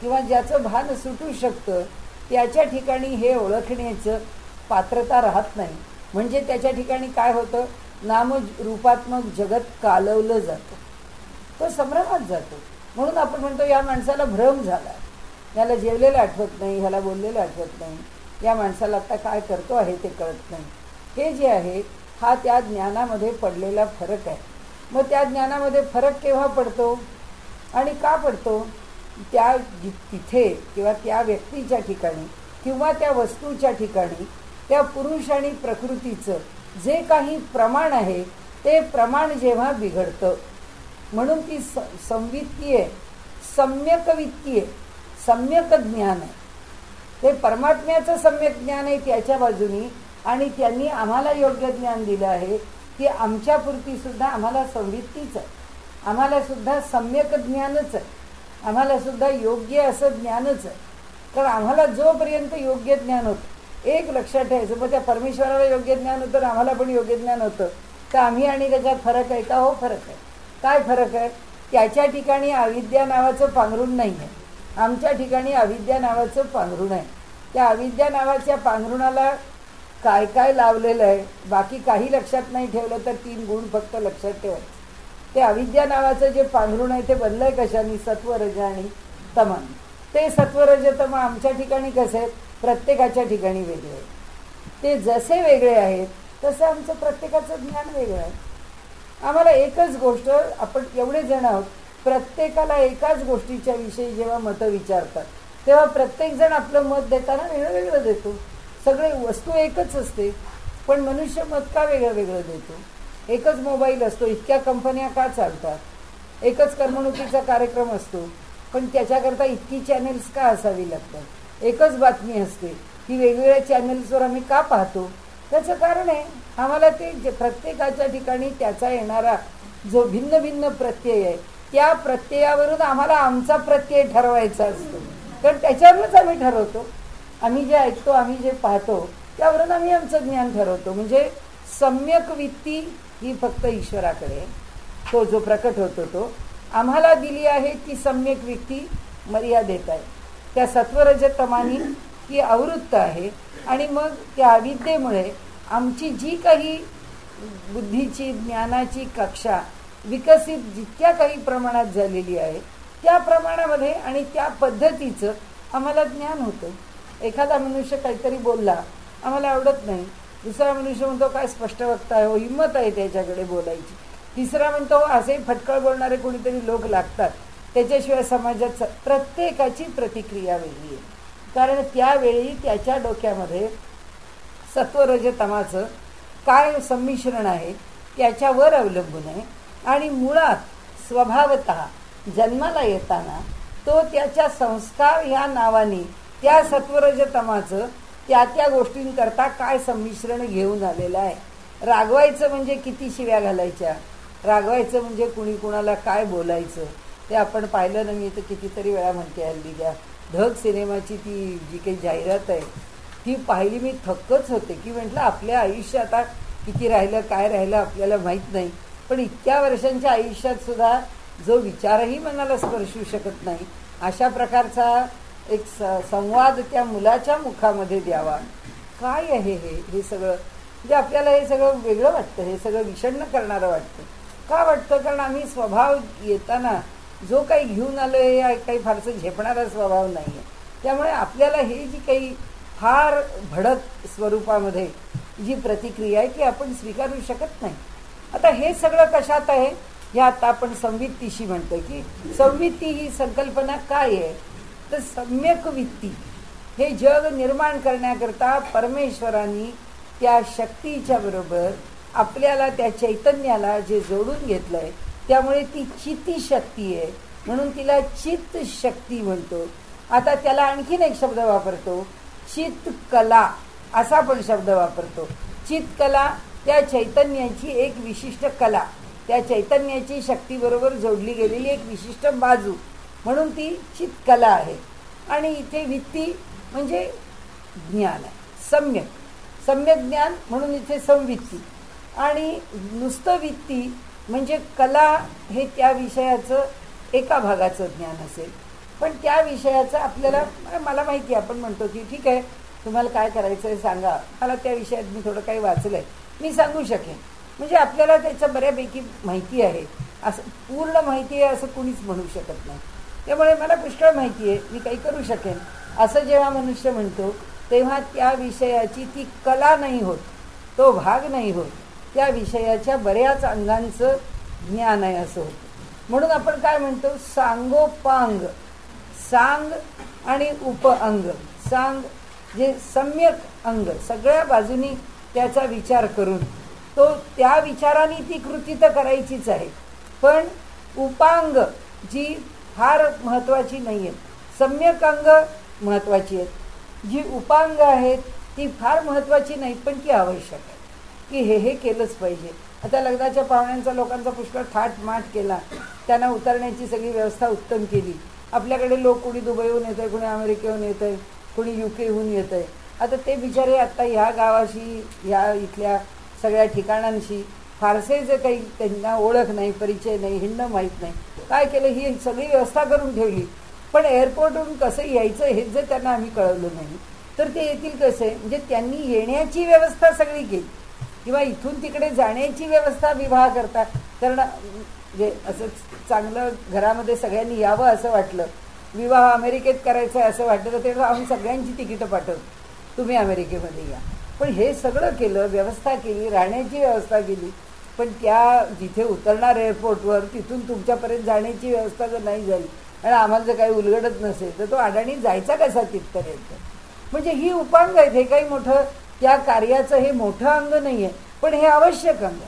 किंवा ज्याचं भान सुटू शकतं त्याच्या ठिकाणी हे ओळखण्याचं पात्रता राहत नाही. म्हणजे त्याच्या ठिकाणी काय होतं, नामरूपात्मक जगत कालवलं जातं, तो संभ्रमात जातो. म्हणून आपण म्हणतो या माणसाला भ्रम झाला, याला जेवलेलं आठवत नाही, ह्याला बोललेलं आठवत नाही, या माणसाला आता काय करतो आहे ते कळत नाही. हे जे आहे हा त्या ज्ञानामध्ये पडलेला फरक आहे. मग त्या ज्ञानामध्ये फरक केव्हा पडतो आणि का पडतो? त्या तिथे किंवा त्या व्यक्तीच्या ठिकाणी किंवा त्या वस्तूच्या ठिकाणी त्या पुरुष आणि प्रकृतीचं जे काही प्रमाण आहे ते प्रमाण जेव्हा बिघडतं, म्हणून ती संवित्ती आहे, सम्यक वित्ती आहे, सम्यक ज्ञान आहे. ते परमात्म्याचं सम्यक ज्ञान आहे त्याच्या बाजूनी, आणि त्यांनी आम्हाला योग्य ज्ञान दिलं आहे की आमच्यापुरती सुद्धा आम्हाला संवित्तीच आहे, आम्हाला सुद्धा सम्यक ज्ञानच आहे, आम्हाला सुद्धा योग्य असं ज्ञानच आहे. कारण आम्हाला जोपर्यंत योग्य ज्ञान होतं, एक लक्षात ठेवायचं, मग त्या परमेश्वराला योग्य ज्ञान होतं आम्हाला पण योग्य ज्ञान होतं, तर आम्ही आणि त्याच्यात फरक आहे का? हो फरक आहे. काय फरक आहे? त्याच्या ठिकाणी अविद्या नावाचं पांघरुण नाही आहे, आमच्या ठिकाणी अविद्या नावाचं पांघरुण आहे. त्या अविद्या नावाच्या पांघरुणाला काय काय लावलेलं आहे बाकी काही लक्षात नाही ठेवलं तर 3 गुण फक्त लक्षात ठेवायचे. ते अविद्या नावाचं जे पांघरुण आहे ते बनलं आहे कशाने? सत्व, रज आणि तमाने. ते सत्व, रज, तम आमच्या ठिकाणी कसे आहेत? प्रत्येकाच्या ठिकाणी वेगळे आहेत. ते जसे वेगळे आहेत तसं आमचं प्रत्येकाचं ज्ञान वेगळं आहे. आम्हाला एकच गोष्ट, आपण एवढे जण आहोत, प्रत्येकाला एकाच गोष्टीच्या विषयी जेव्हा मतं विचारतात तेव्हा प्रत्येकजण आपलं मत देताना वेगळं वेगळं देतो. सगळे वस्तू एकच असते पण मनुष्य मत का वेगळं वेगळं देतो? एकच मोबाईल असतो, इतक्या कंपन्या का चालतात? एकच करमणुकीचा कार्यक्रम असतो पण त्याच्याकरता इतकी चॅनेल्स का असावी लागतात? एकच बातमी असते, ही वेगवेगळ्या चॅनेल्सवर आम्ही का पाहतो? त्याचं कारण आहे आम्हाला ते प्रत्येकाच्या ठिकाणी त्याचा येणारा जो भिन्न भिन्न प्रत्यय आहे त्या प्रत्ययावरून आम्हाला आमचा प्रत्यय ठरवायचा असतो. कारण त्याच्यावरूनच आम्ही ठरवतो, आम्ही जे ऐकतो, आम्ही जे पाहतो त्यावरून आम्ही आमचं ज्ञान ठरवतो. म्हणजे सम्यक वित्ती ही फक्त ईश्वराकडे तो जो प्रकट होतो तो आम्हाला दिली आहे. ती सम्यक वित्ती मर्यादेत आहे, त्या सत्वरज तमानी ही आवृत्त आहे. आणि मग त्या अविद्येमुळे आमची जी काही बुद्धीची ज्ञानाची कक्षा विकसित जितक्या काही प्रमाणात झालेली आहे त्या प्रमाणामध्ये आणि त्या पद्धतीचं आम्हाला ज्ञान होतं. एखादा मनुष्य काहीतरी बोलला आम्हाला आवडत नाही, दुसरा मनुष्य म्हणतो काय स्पष्ट वक्ता आहे, हिंमत आहे त्याच्याकडे बोलायची, तिसरा म्हणतो असे फटकळ बोलणारे कोणीतरी लोक लागतात, त्याच्याशिवाय समाजात प्रत्येकाची प्रतिक्रिया वेगळी आहे. कारण त्यावेळी त्याच्या डोक्यामध्ये सत्वरजतमाचं काय संमिश्रण आहे त्याच्यावर अवलंबून आहे. आणि मुळात स्वभावतः जन्माला येताना तो त्याच्या संस्कार ह्या नावाने त्या सत्वरजतमाचं त्या गोष्टींकरता काय संमिश्रण घेऊन आलेलं आहे. रागवायचं म्हणजे किती शिव्या घालायच्या, रागवायचं म्हणजे कुणी कुणाला काय बोलायचं ते आपण पाहिलं नाही. तर कितीतरी वेळा म्हणते हल्ली त्या धग सिनेमाची ती जी काही जाहिरात आहे ती पाहिली, मी थक्कच होते की म्हटलं आपल्या आयुष्यात आता किती राहिलं काय राहिलं आपल्याला माहीत नाही, पण इतक्या वर्षांच्या आयुष्यात सुद्धा जो विचारही मनाला स्पर्शू शकत नाही अशा प्रकारचा एक संवाद त्या मुलाच्या मुखामध्ये द्यावा. काय आहे हे सगळं? म्हणजे आपल्याला हे सगळं वेगळं वाटतं, हे सगळं विषण्ण करणारं वाटतं. का वाटतं? कारण आम्ही स्वभाव येताना जो काही घेऊन आलो हे काही फारसं झेपणारा स्वभाव नाही आहे. त्यामुळे आपल्याला हे जी काही फार भडक स्वरूपामध्ये जी प्रतिक्रिया आहे ती आपण स्वीकारू शकत नाही. आता हे सगळं कशात आहे? हे आता आपण संवित्तीशी म्हणतो की संवित्ती ही संकल्पना काय आहे? तर सम्यक वित्ती हे जग निर्माण करण्याकरता परमेश्वरांनी त्या शक्तीच्या बरोबर आपल्याला त्या चैतन्याला जे जोडून घेतलं आहे त्यामुळे ती चिती शक्ती आहे, म्हणून तिला चित्त शक्ती म्हणतो. आता त्याला आणखीन एक शब्द वापरतो, चित्त कला असा पण शब्द वापरतो. चित्त कला त्या चैतन्याची एक विशिष्ट कला, त्या चैतन्याची शक्तीबरोबर जोडली गेलेली एक विशिष्ट बाजू, म्हणून ती चित्त कला आहे. आणि इथे वित्ती म्हणजे ज्ञान आहे, सम्यक ज्ञान, म्हणून इथे संवित्ती. आणि नुसतं वित्ती म्हणजे कला हे त्या विषयाचं एका भागाचं ज्ञान असेल, पण त्या विषयाचं आपल्याला, मला माहिती आहे, आपण म्हणतो की ठीक आहे तुम्हाला काय करायचं आहे सांगा, मला त्या विषयात मी थोडं काही वाचलं आहे, मी सांगू शकेन. म्हणजे आपल्याला त्याचं बऱ्यापैकी माहिती आहे, असं पूर्ण माहिती आहे असं कुणीच म्हणू शकत नाही. त्यामुळे मला पुष्कळ माहिती आहे, मी काही करू शकेन असं जेव्हा मनुष्य म्हणतो तेव्हा त्या विषयाची ती कला नाही होत, तो भाग नाही होत, त्या विषयाच्या बऱ्याच अंगांचं ज्ञान आहे असं होतं. म्हणून आपण काय म्हणतो, सांगोपांग, सांग आणि उपअंग. सांग जे सम्यक अंग, सगळ्या बाजूनी त्याचा विचार करून तो त्या विचाराने ती कृती तर करायचीच आहे, पण उपांग जी फार महत्त्वाची नाही आहेत, सम्यक अंग महत्त्वाची आहेत, जी उपांग आहेत ती फार महत्त्वाची नाहीत, पण ती आवश्यक आहे की हे केलंच पाहिजे. आता लग्नाच्या पाहुण्यांचा लोकांचा पुष्कळ थाटमाट केला, त्यांना उतरण्याची सगळी व्यवस्था उत्तम केली. आपल्याकडे लोक कोणी दुबईहून येत आहे, कोणी अमेरिकेहून येत आहे, कोणी UK येत आहे. आता ते बिचारे आत्ता ह्या गावाशी, ह्या इथल्या सगळ्या ठिकाणांशी फारसे जे काही त्यांना ओळख नाही, परिचय नाही, हिंडणं माहीत नाही, काय केलं, ही सगळी व्यवस्था करून ठेवली. पण एअरपोर्टवरून कसं यायचं हे जर त्यांना आम्ही कळवलं नाही तर ते येतील कसे. म्हणजे त्यांनी येण्याची व्यवस्था सगळी केली, किंवा इथून तिकडे जाण्याची व्यवस्था विवाह करता कारण म्हणजे असं चांगलं घरामध्ये सगळ्यांनी यावं असं वाटलं, विवाह अमेरिकेत करायचा आहे असं वाटलं तर तेव्हा आम्ही सगळ्यांची तिकीटं पाठवतो, तुम्ही अमेरिकेमध्ये या. पण हे सगळं केलं, व्यवस्था केली, राहण्याची व्यवस्था केली, पण त्या जिथे उतरणार एअरपोर्टवर तिथून तुमच्यापर्यंत जाण्याची व्यवस्था जर नाही झाली आणि आम्हाला जर काही उलगडत नसेल तर तो अडाणी जायचा कसा तिथपर्यंत. म्हणजे ही उपांग आहेत, हे काही मोठं त्या कार्याचं हे मोठं अंग नाही आहे, पण हे आवश्यक अंग.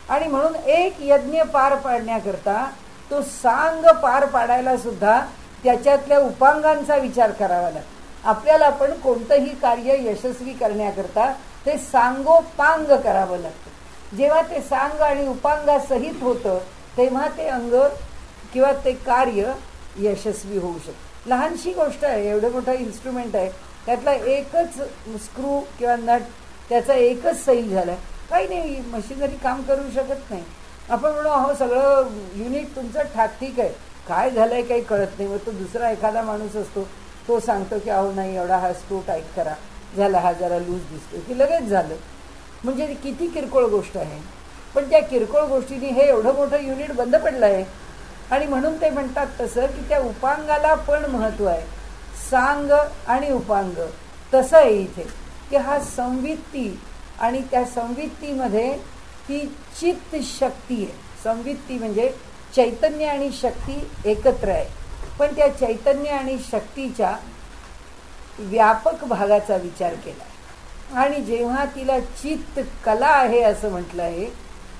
आणि म्हणून एक यज्ञ पार पाडण्याकरता तो सांग पार पाडायला सुद्धा त्याच्यातल्या उपांगांचा विचार करावा लागतो. आपल्याला पण कोणतंही कार्य यशस्वी करण्याकरता ते सांगोपांग करावं लागतं. जेव्हा ते सांग आणि उपांगासहित होतं तेव्हा ते अंग किंवा ते कार्य यशस्वी होऊ शकतं. लहानशी गोष्ट आहे, एवढं मोठं इन्स्ट्रुमेंट आहे, त्यातला एकच स्क्रू किंवा नट, त्याचा एकच सैल झाला, काही नाही, मशिनरी काम करू शकत नाही. आपण म्हणू अहो सगळं युनिट तुमचं ठीक आहे, काय झालं आहे काही कळत नाही. मग तो दुसरा एखादा माणूस असतो, तो सांगतो की अहो नाही एवढा हा स्क्रू टाईट करा, झाला हा जरा लूज दिसतो, की लगेच झालं. म्हणजे किती किरकोळ गोष्ट आहे, पण त्या किरकोळ गोष्टीने हे एवढं मोठं युनिट बंद पडलं आहे. आणि म्हणून ते म्हणतात तसं की त्या उपांगाला पण महत्त्व आहे, सांग आणि उपांग. तसं आहे इथे की हा संवित्ती, आणि त्या संवित्तीमध्ये ती चित्त शक्ती आहे. संवित्ती म्हणजे चैतन्य आणि शक्ती एकत्र आहे, पण त्या चैतन्य आणि शक्तीच्या व्यापक भागाचा विचार केला. आणि जेव्हा तिला चित्त कला आहे असं म्हटलं आहे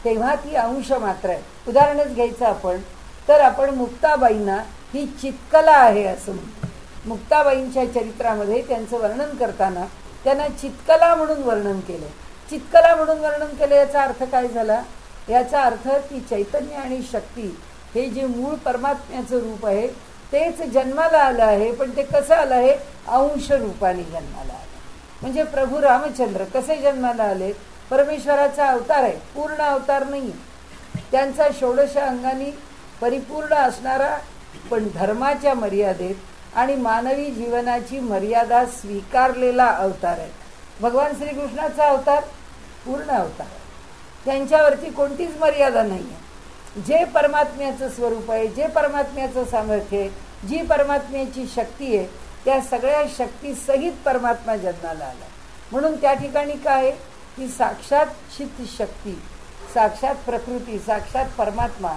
तेव्हा ती अंश मात्र आहे. उदाहरणच घ्यायचं आपण तर आपण मुक्ताबाईंना ही चित्कला आहे असं म्हणतो. मुक्ताबाईंच्या चरित्रामध्ये त्यांचं वर्णन करताना त्यांना चित्कला म्हणून वर्णन केलं. चित्कला म्हणून वर्णन केलं याचा अर्थ काय झाला, याचा अर्थ ती चैतन्य आणि शक्ती हे जे मूळ परमात्म्याचं रूप आहे तेच जन्माला आलं आहे. पण ते कसं आलं आहे, अंश रूपाने जन्माला आलं. म्हणजे प्रभू रामचंद्र कसे जन्माला आले, परमेश्वराचा अवतार आहे, पूर्ण अवतार नाही, त्यांचा 16 अंगांनी परिपूर्ण असणारा पण धर्माच्या मर्यादेत आणि मानवी जीवनाची मर्यादा स्वीकारलेला अवतार आहे. भगवान श्रीकृष्णाचा अवतार पूर्ण अवतार आहे, त्यांच्यावरती कोणतीच मर्यादा नाही आहे. जे परमात्म्याचं स्वरूप आहे, जे परमात्म्याचं सामर्थ्य आहे, जी परमात्म्याची शक्ती आहे, त्या सगळ्या शक्तीसहित परमात्मा जन्माला आला. म्हणून त्या ठिकाणी काय की साक्षात चित्त शक्ती, साक्षात प्रकृती, साक्षात परमात्मा,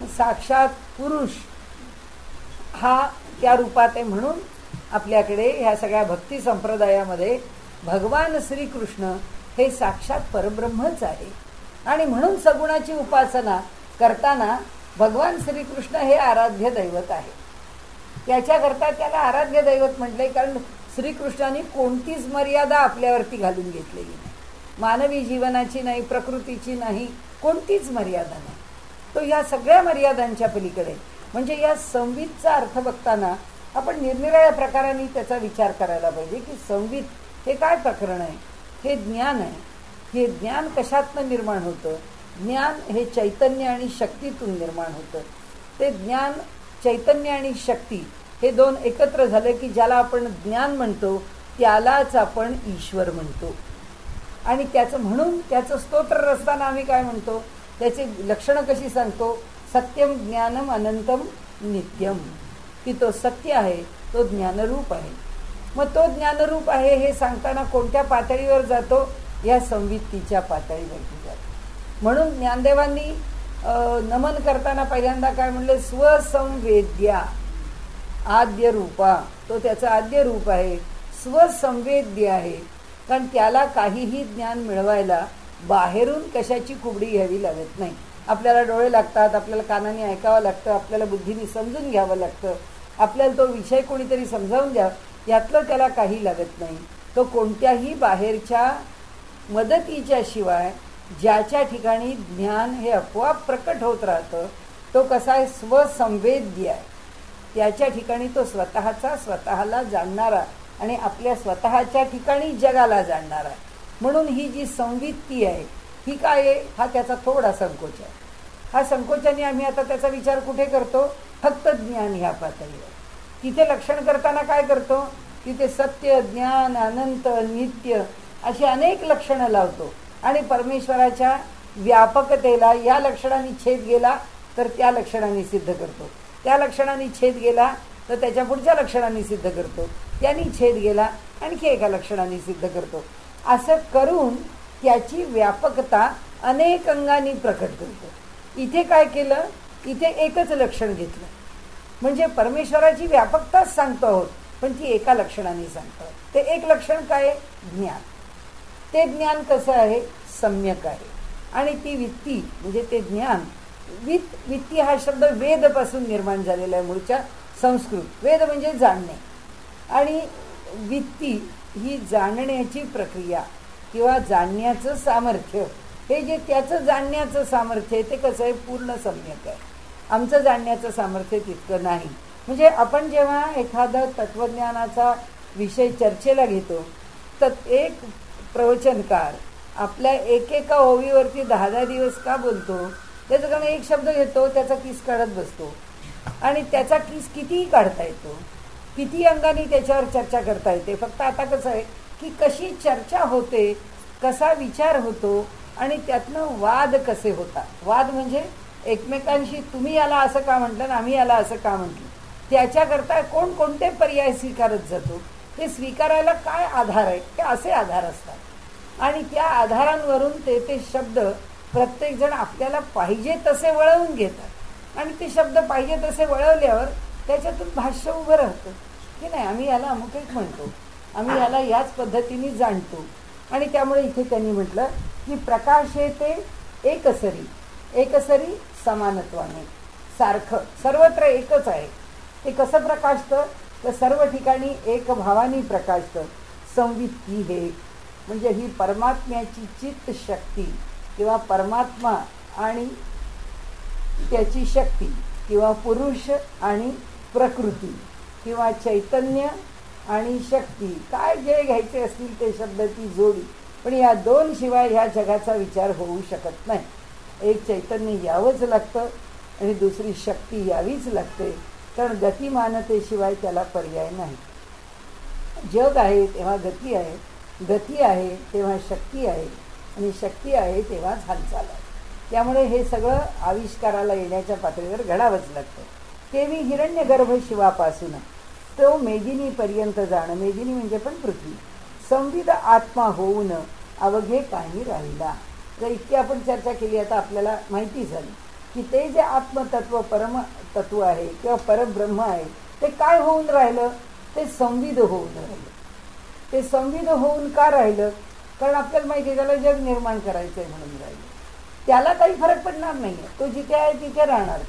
साक्षात पुरुष हा त्या रूपात आहे. म्हणून आपल्याकडे ह्या सगळ्या भक्ती संप्रदायामध्ये भगवान श्रीकृष्ण हे साक्षात परब्रह्मच आहे. आणि म्हणून सगुणाची उपासना करताना भगवान श्रीकृष्ण हे आराध्य दैवत आहे. त्याच्याकरता त्याला आराध्य दैवत म्हटलंय, कारण श्रीकृष्णाने कोणतीच मर्यादा आपल्यावरती घालून घेतलेली नाही. मानवी जीवनाची नाही, प्रकृतीची नाही, कोणतीच मर्यादा नाही. तो ह्या सगळ्या मर्यादांच्या पलीकडे. म्हणजे या संवितचा अर्थ बघताना आपण निरनिराळ्या प्रकारांनी त्याचा विचार करायला पाहिजे की संवित हे काय प्रकरण आहे. हे ज्ञान आहे. हे ज्ञान कशातनं निर्माण होतं, ज्ञान हे चैतन्य आणि शक्तीतून निर्माण होतं. ते ज्ञान, चैतन्य आणि शक्ती हे दोन एकत्र झाले की ज्याला आपण ज्ञान म्हणतो त्यालाच आपण ईश्वर म्हणतो. आणि त्याचं म्हणून त्याचं स्तोत्र रचताना आम्ही काय म्हणतो, त्याची लक्षणं कशी सांगतो, सत्यम ज्ञानम अनंतम नित्यम, की तो सत्य आहे, तो ज्ञानरूप आहे. मग तो ज्ञानरूप आहे हे सांगताना कोणत्या पातळीवर जातो, या संवित्तीच्या पातळीवरती जातो. म्हणून ज्ञानदेवांनी नमन करताना पहिल्यांदा काय म्हणले, स्वसंवेद्या आद्य रूपा, तो त्याचं आद्य रूप आहे, स्वसंवेद्य आहे. कारण त्याला काहीही ज्ञान मिळवायला बाहेरून कशाची कुबडी घ्यावी लागत नाही. आपल्याला डोळे लागतात, आपल्याला कानाने ऐकावं लागतं, आपल्याला बुद्धीने समजून घ्यावं लागतं, आपल्याला तो विषय कोणीतरी समजावून द्या, यातलं त्याला काही लागत नाही. तो कोणत्याही बाहेरच्या मदतीच्या शिवाय ज्याच्या ठिकाणी ज्ञान हे आपोआप प्रकट होत राहतं, तो कसा आहे, स्वसंवेद्य आहे. त्याच्या ठिकाणी तो स्वतःला जाणणारा आणि आपल्या स्वतःच्या ठिकाणी जगाला जाणणारा. म्हणून ही जी संवित्ती आहे ही काय आहे, हा त्याचा थोडा संकोच आहे. हा संकोचाने आम्ही आता त्याचा विचार कुठे करतो, फक्त ज्ञान ह्या पातळीवर. तिथे लक्षण करताना काय करतो, तिथे सत्य, ज्ञान, अनंत, नित्य अशी अनेक लक्षणं लावतो. आणि परमेश्वराच्या व्यापकतेला या लक्षणाने छेद गेला तर त्या लक्षणाने सिद्ध करतो, त्या लक्षणाने छेद गेला तर त्याच्या पुढच्या लक्षणाने सिद्ध करतो, त्यांनी छेद गेला आणखी एका लक्षणाने सिद्ध करतो. असं करून त्याची व्यापकता अनेक अंगांनी प्रकट करतो. इथे काय केलं, इथे एकच लक्षण घेतलं, म्हणजे परमेश्वराची व्यापकताच सांगतो आहोत, पण ती एका लक्षणाने सांगतो. ते एक लक्षण काय, ज्ञान. ते ज्ञान कसं आहे, सम्यक आहे. आणि ती वित्ती म्हणजे ते ज्ञान, वित्ती हा शब्द वेदपासून निर्माण झालेला आहे, मूळच्या संस्कृत. वेद म्हणजे जाणणे, आणि वित्ती ही जाणण्याची प्रक्रिया किंवा जाणण्याचं सामर्थ्य. हे जे त्याचं जाणण्याचं सामर्थ्य आहे ते कसं आहे, पूर्ण सम्यक आहे. आमचं जाणण्याचं सामर्थ्य तितकं नाही. म्हणजे आपण जेव्हा एखादा तत्त्वज्ञानाचा विषय चर्चेला घेतो तर एक प्रवचनकार आपल्या एकेका ओवीवरती 10-10 दिवस का बोलतो, त्याचं कारण एक शब्द घेतो, त्याचा किस काढत बसतो, आणि त्याचा किस कितीही काढता येतो, किती अंगाने त्याच्यावर चर्चा करता येते. फक्त आता कसं आहे की कशी चर्चा होते, कसा विचार होतो, आणि त्यातनं वाद कसे होतात. वाद म्हणजे एकमेकांशी तुम्ही याला असं का म्हटलं आणि आम्ही याला असं का म्हटलं, त्याच्याकरता कोण कोणते पर्याय स्वीकारत जातो, ते स्वीकारायला काय आधार आहे, ते असे आधार असतात. आणि त्या आधारांवरून ते शब्द प्रत्येकजण आपल्याला पाहिजे तसे वळवून घेतात, आणि ते शब्द पाहिजे तसे वळवल्यावर त्याच्यातून भाष्य उभं राहतं की नाही, आम्ही याला अमुक एक म्हणतो, आम्ही याला याच पद्धतीने जाणतो. आणि त्यामुळे इथे त्यांनी म्हटलं की प्रकाश हे ते एकसरी समानत्वाने, सारखं सर्वत्र एकच आहे. ते कसं प्रकाशतं, तर सर्व ठिकाणी एक भावानी प्रकाशतं. संवित्ती हे म्हणजे ही परमात्म्याची चित्त शक्ती किंवा परमात्मा आणि त्याची शक्ती किंवा पुरुष आणि प्रकृती किंवा चैतन्य आणि शक्ती, काय जे घ्यायचे असतील ते शब्द, ती जोडी. पण या दोन शिवाय ह्या जगाचा विचार होऊ शकत नाही. एक चैतन्य यावंच लागतं आणि दुसरी शक्ती यावीच लागते, कारण गतिमानतेशिवाय त्याला पर्याय नाही. जग आहे तेव्हा गती आहे, गती आहे तेव्हा शक्ती आहे, आणि शक्ती आहे तेव्हाच हालचाल आहे. त्यामुळे हे सगळं आविष्काराला येण्याच्या पातळीवर घडावंच लागतं. तेवी हिरण्यगर्भ शिवापासून तो मेदिनीपर्यंत जाणं, मेदिनी म्हणजे पण पृथ्वी, संविद आत्मा होऊन अवघे काही राहिला. तर इतकी आपण चर्चा केली, आता आपल्याला माहिती झाली की ते जे आत्मतत्व परमतत्व आहे किंवा परब्रह्म आहे ते काय होऊन राहिलं, ते संविद होऊन राहिलं. ते संविद होऊन का राहिलं, कारण आपल्याला माहिती आहे त्याला जग निर्माण करायचं आहे म्हणून राहिलं. त्याला काही फरक पडणार नाही आहे, तो जिथे आहे तिथे राहणार.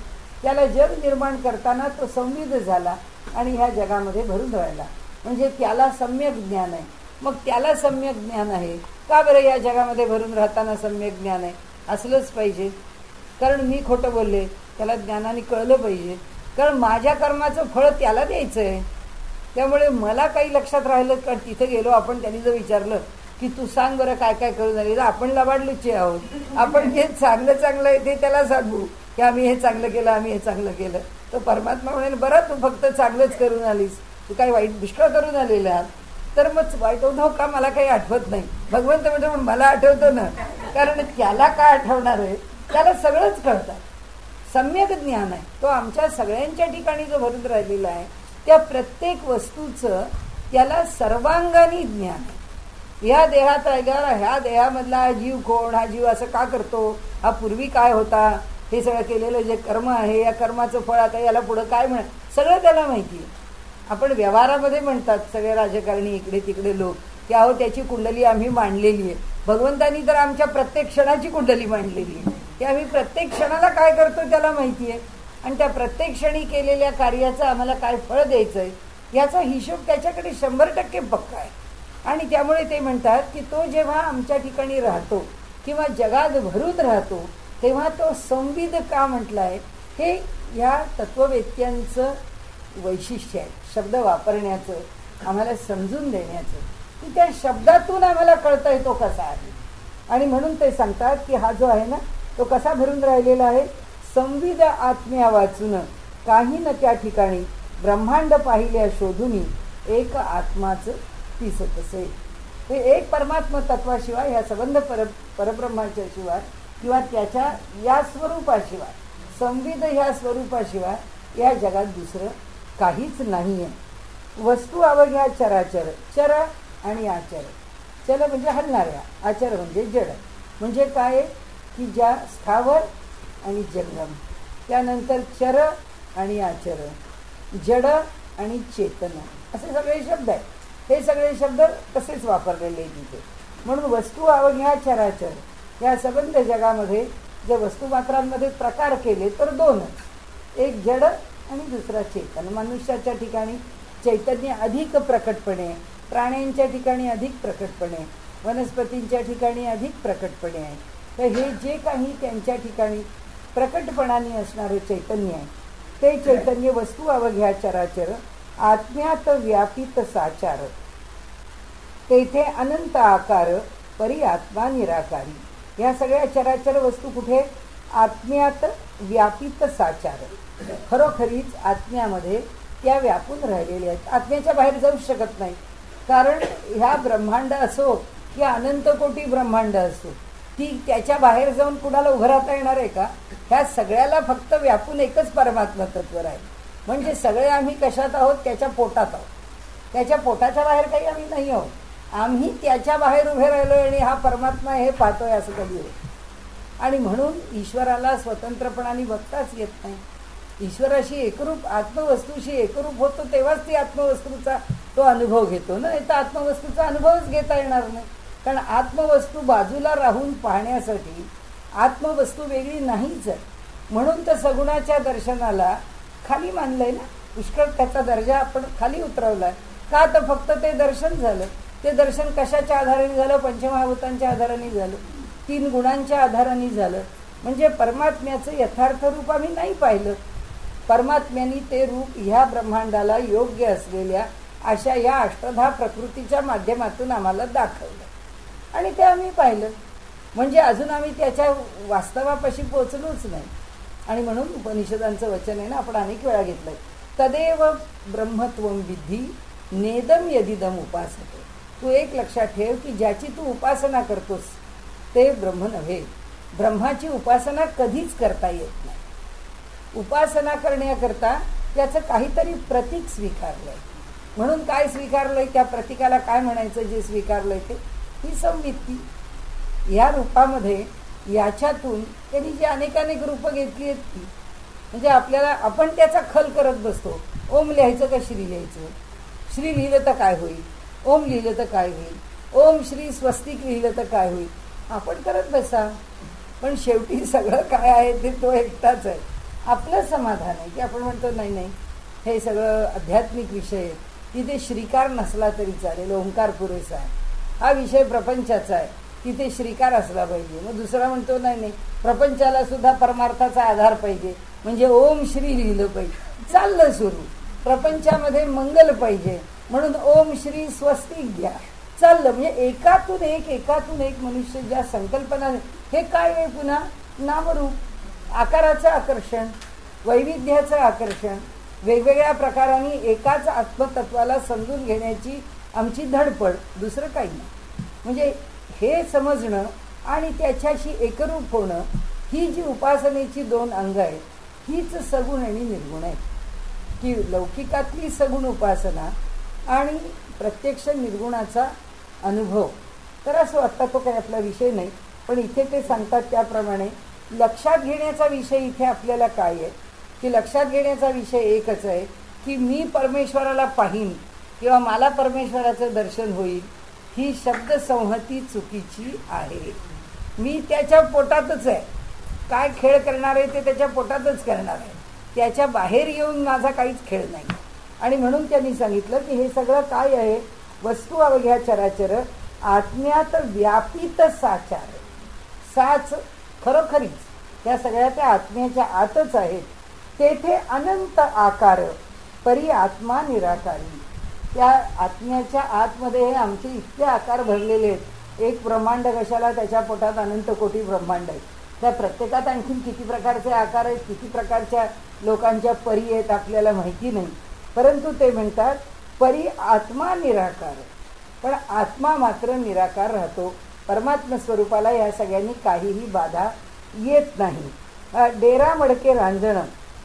त्याला जग निर्माण करताना तो संविद झाला आणि ह्या जगामध्ये भरून राहिला, म्हणजे त्याला सम्यक ज्ञान आहे. मग त्याला सम्यक ज्ञान आहे का बरं, या जगामध्ये भरून राहताना सम्यक ज्ञान आहे असलंच पाहिजे, कारण मी खोटं बोलले त्याला ज्ञानाने कळलं पाहिजे, कारण माझ्या कर्माचं फळ त्याला द्यायचं आहे. त्यामुळे मला काही लक्षात राहिलं, कारण तिथे गेलो आपण, त्यांनी जर विचारलं की तू सांग बरं काय काय करून झाले, तर आपण लबाडलुचे आहोत. आपण जे चांगलं आहे ते त्याला सांगू की आम्ही हे चांगलं केलं, आम्ही हे चांगलं केलं. तो परमात्मा म्हणेल, बरं तू फक्त चांगलंच करून आलीस, तू काही वाईट दुष्काळ करून आलेला, तर मग वाईट हो का मला काही आठवत नाही. भगवंत म्हणजे पण मला आठवतं ना, कारण त्याला काय आठवणार आहे, त्याला सगळंच कळतं. सम्यक ज्ञान आहे तो आमच्या सगळ्यांच्या ठिकाणी जो भरून राहिलेला आहे. त्या प्रत्येक वस्तूचं त्याला सर्वांगानी ज्ञान आहे. ह्या देहात आहे का, ह्या देहामधला हा जीव कोण, हा जीव असं का करतो, हा पूर्वी काय होता, हे सगळं केलेलं जे कर्म आहे, या कर्माचं फळ आता याला पुढं काय म्हणत, सगळं त्याला माहिती आहे. आपण व्यवहारामध्ये म्हणतात सगळे राजकारणी इकडे तिकडे लोक की अहो त्याची कुंडली आम्ही मांडलेली आहे. भगवंतानी तर आमच्या प्रत्येक क्षणाची कुंडली मांडलेली आहे, की आम्ही प्रत्येक क्षणाला काय करतो त्याला माहिती आहे, आणि त्या प्रत्येक क्षणी केलेल्या कार्याचं आम्हाला काय फळ द्यायचं आहे याचा हिशोब त्याच्याकडे 100% पक्का आहे. आणि त्यामुळे ते म्हणतात की तो जेव्हा आमच्या ठिकाणी राहतो किंवा जगात भरून राहतो तेव्हा तो संविद का म्हटलं आहे, हे या तत्ववेत्यांचं वैशिष्ट्य आहे. शब्द वापरण्याचं, आम्हाला समजून देण्याचं, की त्या शब्दातून आम्हाला कळता येतो कसा आहे. आणि म्हणून ते सांगतात की हा जो आहे ना तो कसा भरून राहिलेला आहे. संविद आत्म्या वाचून काही न त्या ठिकाणी ब्रह्मांड पाहिल्या शोधूनी एक आत्माचं दिसत असे. हे एक परमात्मा तत्वाशिवाय, ह्या संबंध परब्रह्माच्या शिवाय किंवा त्याच्या या स्वरूपाशिवाय, संविद ह्या स्वरूपाशिवाय या जगात दुसरं काहीच नाही आहे. वस्तू अवघ्या चराचर, चर आणि आचर. चल म्हणजे हलणाऱ्या, आचर म्हणजे जड. म्हणजे काय की ज्या स्थावर आणि जंगम, त्यानंतर चर आणि आचर, जड आणि चेतन, असे सगळे शब्द आहेत. हे सगळे शब्द तसेच वापरलेले आहेत तिथे. म्हणून वस्तू अवघ्या चराचर या संबंध जगामध्ये जे वस्तुमात्रांमध्ये प्रकार केले तर दोनच, एक जड आणि दुसरा चेतन. मनुष्याच्या ठिकाणी चैतन्य अधिक प्रकटपणे, प्राण्यांच्या ठिकाणी अधिक प्रकटपणे, वनस्पतींच्या ठिकाणी अधिक प्रकटपणे आहे. तर हे जे काही त्यांच्या ठिकाणी प्रकटपणाने असणारं चैतन्य आहे ते चैतन्य वस्तू अवघ्या चराचर आत्म्यात व्यापित साचार, तेथे अनंत आकार परी आत्मा निराकारी. या सगळ्या चराचर वस्तू कुठे, आत्म्यात व्यापित साचार, खरोखरीच आत्म्यामध्ये त्या व्यापून राहिलेल्या आहेत. आत्म्याच्या बाहेर जाऊ शकत नाही, कारण ह्या ब्रह्मांड असो की अनंत कोटी ब्रह्मांड असो, ती त्याच्या बाहेर जाऊन कुणाला उभं राहता येणार आहे का. ह्या सगळ्याला फक्त व्यापून एकच परमात्मा तत्व आहे. म्हणजे सगळे आम्ही कशात आहोत, त्याच्या पोटात आहोत. त्याच्या पोटाच्या बाहेर काही आम्ही नाही आहोत, आम्ही त्याच्या बाहेर उभे राहिलो आणि हा परमात्मा हे पाहतोय असं कधी होत. आणि म्हणून ईश्वराला स्वतंत्रपणाने बघताच येत नाही. ईश्वराशी एकरूप, आत्मवस्तूशी एकरूप होतो तेव्हाच ती आत्मवस्तूचा तो अनुभव घेतो ना, तर आत्मवस्तूचा अनुभवच घेता येणार नाही. कारण आत्मवस्तू बाजूला राहून पाहण्यासाठी आत्मवस्तू वेगळी नाहीच आहे. म्हणून तर सगुणाच्या दर्शनाला खाली मानलंय ना, पुष्कळ त्याचा दर्जा आपण खाली उतरवलाय का, तर फक्त ते दर्शन झालं. ते दर्शन कशाच्या आधाराने झालं, पंचमहाभूतांच्या आधाराने झालं, 3 गुणांच्या आधाराने झालं. म्हणजे परमात्म्याचं यथार्थ रूप आम्ही नाही पाहिलं. परमात्म्याने ते रूप ह्या ब्रह्मांडाला योग्य असलेल्या अशा या अष्टधा प्रकृतीच्या माध्यमातून आम्हाला दाखवलं आणि ते आम्ही पाहिलं. म्हणजे अजून आम्ही त्याच्या वास्तवापाशी पोचलोच नाही. आणि म्हणून उपनिषदांचं वचन आहे ना, आपण अनेक वेळा घेतलंय, तदेव ब्रह्मत्वं विद्धी नेदम यदिदम उपासते. तू एक लक्षात ठेव की ज्याची तू उपासना करतोस ते ब्रह्म नव्हे. ब्रह्माची उपासना कधीच करता येत नाही. उपासना करण्याकरता त्याचं काहीतरी प्रतीक स्वीकारलंय. म्हणून काय स्वीकारलंय, त्या प्रतीकाला काय म्हणायचं जे स्वीकारलंय ते, ही संवित्ती. या रूपामध्ये याच्यातून त्यांनी जी अनेकानेक रूपं घेतली आहेत ती, म्हणजे आपल्याला आपण त्याचा खल करत बसतो. ओम लिहायचं का श्री लिहायचं, श्री लिहिलं तर काय होईल, ओम लिहिलं तर काय होईल, ओम श्री स्वस्तिक लिहिलं तर काय होईल, आपण करत बसा. पण शेवटी सगळं काय आहे ते तो एकटाच आहे. आपलं समाधान आहे की आपण म्हणतो नाही नाही हे सगळं आध्यात्मिक विषय आहे, तिथे श्रीकार नसला तरी चालेल, ओंकार पुरेसा आहे. हा विषय प्रपंचाचा आहे, तिथे श्रीकार असला पाहिजे. मग दुसरा म्हणतो नाही नाही प्रपंचाला सुद्धा परमार्थाचा आधार पाहिजे, म्हणजे ओम श्री लिहिलं पाहिजे. चाललं सुरू, प्रपंचामध्ये मंगल पाहिजे म्हणून ओम श्री स्वस्तिक घ्या, चाललं. म्हणजे एकातून एक मनुष्य ज्या संकल्पना, हे काय आहे पुन्हा नामरूप, आकाराचं आकर्षण. वैविध्याचं आकर्षण, वेगवेगळ्या प्रकारांनी एकाच आत्मतत्वाला समजून घेण्याची आमची धडपड, दुसरं काही नाही. म्हणजे हे समजणं आणि त्याच्याशी एकरूप होणं, ही जी उपासनेची दोन अंग आहेत, हीच सगुण आणि निर्गुण आहे. की लौकिकातली सगुण उपासना आणि प्रत्यक्ष निर्गुणाचा अनुभव. तर असं वाटतं तो काही आपला विषय नाही, पण इथे ते सांगतात त्याप्रमाणे लक्षात घेण्याचा विषय इथे आपल्याला काय आहे, की लक्षात घेण्याचा विषय एकच आहे की मी परमेश्वराला पाहीन किंवा मला परमेश्वराचं दर्शन होईल, ही शब्दसंहती चुकीची आहे. मी त्याच्या पोटातच आहे, काय खेळ करणार आहे ते त्याच्या पोटातच करणार आहे, त्याच्या बाहेर येऊन माझा काहीच खेळ नाही. आणि म्हणून त्यांनी सांगितलं की हे सगळं काय आहे, वस्तू अवघ्या चराचर आत्म्यात व्यापित साचार. साच खरोखरीच त्या सगळ्या त्या आत्म्याच्या आतच आहेत. तेथे अनंत आकार परी आत्मा निराकारी. त्या आत्म्याच्या आतमध्ये हे आमचे इतके आकार भरलेले आहेत. एक ब्रह्मांड कशाला, त्याच्या पोटात अनंत कोटी ब्रह्मांड आहेत. त्या प्रत्येकात आणखीन किती प्रकारचे आकार आहेत, किती प्रकारच्या लोकांच्या परी आहेत आपल्याला माहिती नाही. परंतु ते म्हणतात परी आत्मा निराकार. पण आत्मा मात्र निराकार राहतो. परमात्म स्वरूपाला या सगळ्यांनी काहीही बाधा येत नाही. डेरा मडके रांजण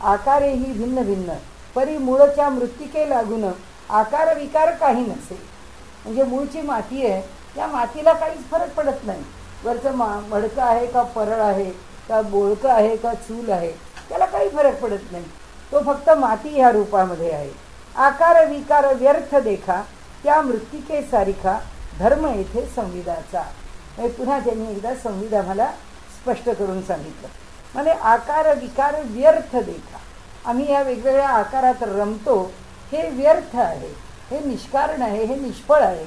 आकारेही भिन्न भिन्न परी मूळच्या मृत्तिके लागून आकार विकार काही नसे. म्हणजे मूळची माती आहे, त्या मातीला काहीच फरक पडत नाही. वरचं मडकं आहे का परळ आहे का बोळकं आहे का चूल आहे, त्याला काही फरक पडत नाही. तो फक्त माती ह्या रूपामध्ये आहे. आकार विकार व्यर्थ देखा त्या मृत्तिके सारिखा धर्म येथे संविधाचा. पुन्हा त्यांनी एकदा संविधा मला स्पष्ट करून सांगितलं. म्हणजे आकार विकार व्यर्थ देखा, आम्ही या वेगवेगळ्या आकारात रमतो, हे व्यर्थ आहे, हे निष्कारण आहे, हे निष्फळ आहे.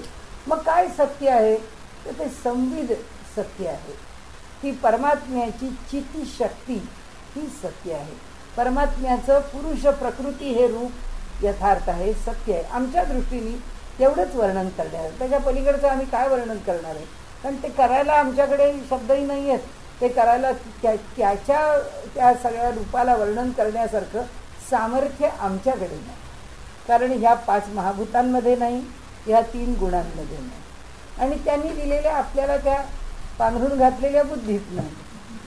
मग काय सत्य आहे, तर ते संविद सत्य आहे. ती परमात्म्याची चिती शक्ती ही सत्य आहे. परमात्म्याचं पुरुष प्रकृती हे रूप यथार्थ आहे, सत्य आहे. आमच्या दृष्टीने तेवढंच वर्णन करणार आहे, त्याच्या पलीकडचं आम्ही काय वर्णन करणार आहे. कारण ते करायला आमच्याकडे शब्दही नाही आहेत. ते करायला त्याच्या त्या सगळ्या रूपाला वर्णन करण्यासारखं सामर्थ्य आमच्याकडे नाही. कारण ह्या 5 महाभूतांमध्ये नाही, ह्या 3 गुणांमध्ये नाही, आणि त्यांनी दिलेल्या आपल्याला त्या पांघरून घातलेल्या बुद्धीत नाही.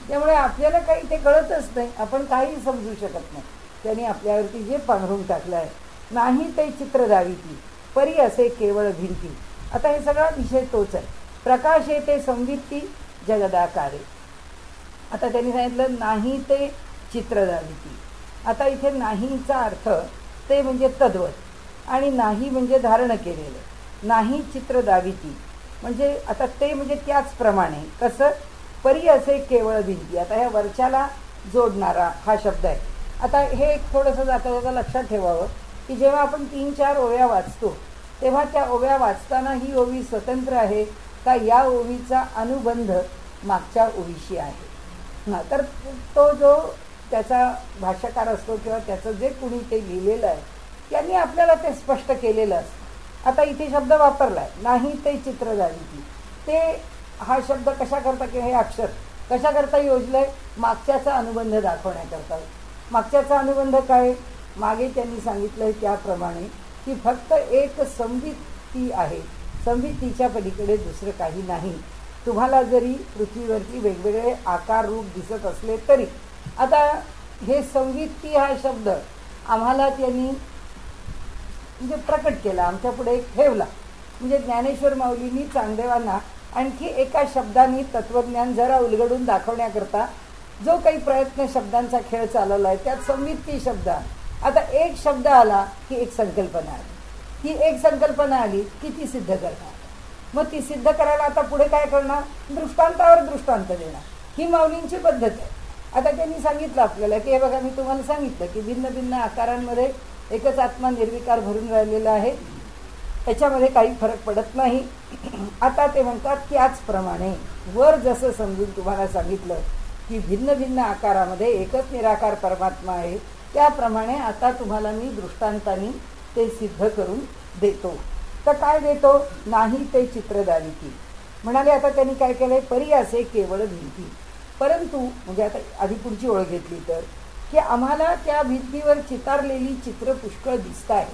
त्यामुळे आपल्याला काही ते कळतच नाही, आपण काही समजू शकत नाही. त्यांनी आपल्यावरती जे पांघरून टाकलं आहे, नाही ते चित्र दाविती परी असे केवळ भिंती. आता हे सगळा विषय तोच आहे. प्रकाश येते संवित्ती जगदाकारे. आता त्यांनी सांगितलं नाही ते चित्र दाविती. आता इथे नाहीचा अर्थ ते म्हणजे तद्वत, आणि नाही म्हणजे धारण केलेलं. नाही चित्र दाविती म्हणजे आता ते म्हणजे त्याचप्रमाणे कसं, परी असे केवळ भिंती. आता ह्या वरच्याला जोडणारा हा शब्द आहे. आता हे थोडंसं जाता लक्षात ठेवावं की जेव्हा आपण 3-4 ओव्या वाचतो तेव्हा त्या ओव्या वाचताना ही ओवी स्वतंत्र आहे का या ओवीचा अनुबंध मागच्या ओवीशी आहे. तर तो जो त्याचा भाष्यकार असतो किंवा त्याचं जे कुणी ते लिहिलेलं आहे त्यांनी आपल्याला ते स्पष्ट केलेलं असतं. आता इथे शब्द वापरला आहे नाही ते चित्र दाविती. ते हा शब्द कशा करता किंवा हे अक्षर कशा करता योजलं आहे, मागच्याचा अनुबंध दाखवण्याकरता. मागच्याचा अनुबंध काय, मागे त्यांनी सांगितलं आहे त्याप्रमाणे की फक्त एक संवित्ती आहे, संवित्तीच्या पलीकडे दुसरं काही नाही. तुम्हाला जरी पृथ्वीवरती वेगवेगळे आकार रूप दिसत असले तरी आता हे संवित्ती हा शब्द आम्हाला त्यांनी म्हणजे प्रकट केला, आमच्या पुढे एक ठेवला. म्हणजे ज्ञानेश्वर माऊलींनी चांगदेवांना आणखी एका शब्दांनी तत्वज्ञान जरा उलगडून दाखवण्याकरता जो काही प्रयत्न शब्दांचा खेळ चालवला आहे त्यात संवित्ती शब्द. आता एक शब्द आला की एक संकल्पना आली, ही एक संकल्पना आली की ती सिद्ध करणार. मग ती सिद्ध करायला आता पुढे काय करणार, दृष्टांतावर दृष्टांत देणार. ही माऊलींची पद्धत आहे. आता त्यांनी सांगितलं आपल्याला की हे बघा मी तुम्हाला सांगितलं की भिन्न भिन्न आकारांमध्ये एकच आत्मा निर्विकार भरून राहिलेला आहे, त्याच्यामध्ये काही फरक पडत नाही. आता ते म्हणतात त्याचप्रमाणे वर जसं समजून तुम्हाला सांगितलं की भिन्न भिन्न आकारामध्ये एकच निराकार परमात्मा आहे, त्याप्रमाणे आता तुम्हाला मी दृष्टांतांनी ते सिद्ध करून देतो. तर काय देतो, नाही ते चित्र दाविती म्हणाले. आता त्यांनी काय केलंय, परी असे केवळ भिंती. परंतु म्हणजे आता आधी पुढची ओळ घेतली तर की आम्हाला त्या भिंतीवर चितारलेली चित्र पुष्कळ दिसत आहे,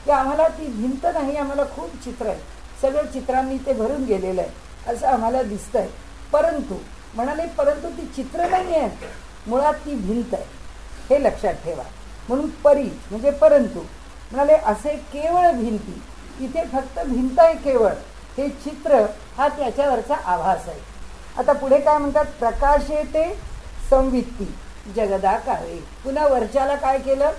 की आम्हाला ती भिंत नाही, आम्हाला खूप चित्र आहे, सगळं चित्रांनी ते भरून गेलेलं आहे असं आम्हाला दिसतं आहे. परंतु म्हणाले, परंतु ती चित्र नाही आहेत, मुळात ती भिंत आहे, हे लक्षात ठेवा. म्हणून परी म्हणजे परंतु म्हणाले, असे केवळ भिंती, इथे फक्त भिंत आहे केवळ, हे चित्र हा त्याच्यावरचा आभास आहे. आता पुढे काय म्हणतात, प्रकाशे ते संवित्ती जगदाकारे. पुन्हा वरच्याला काय केलं,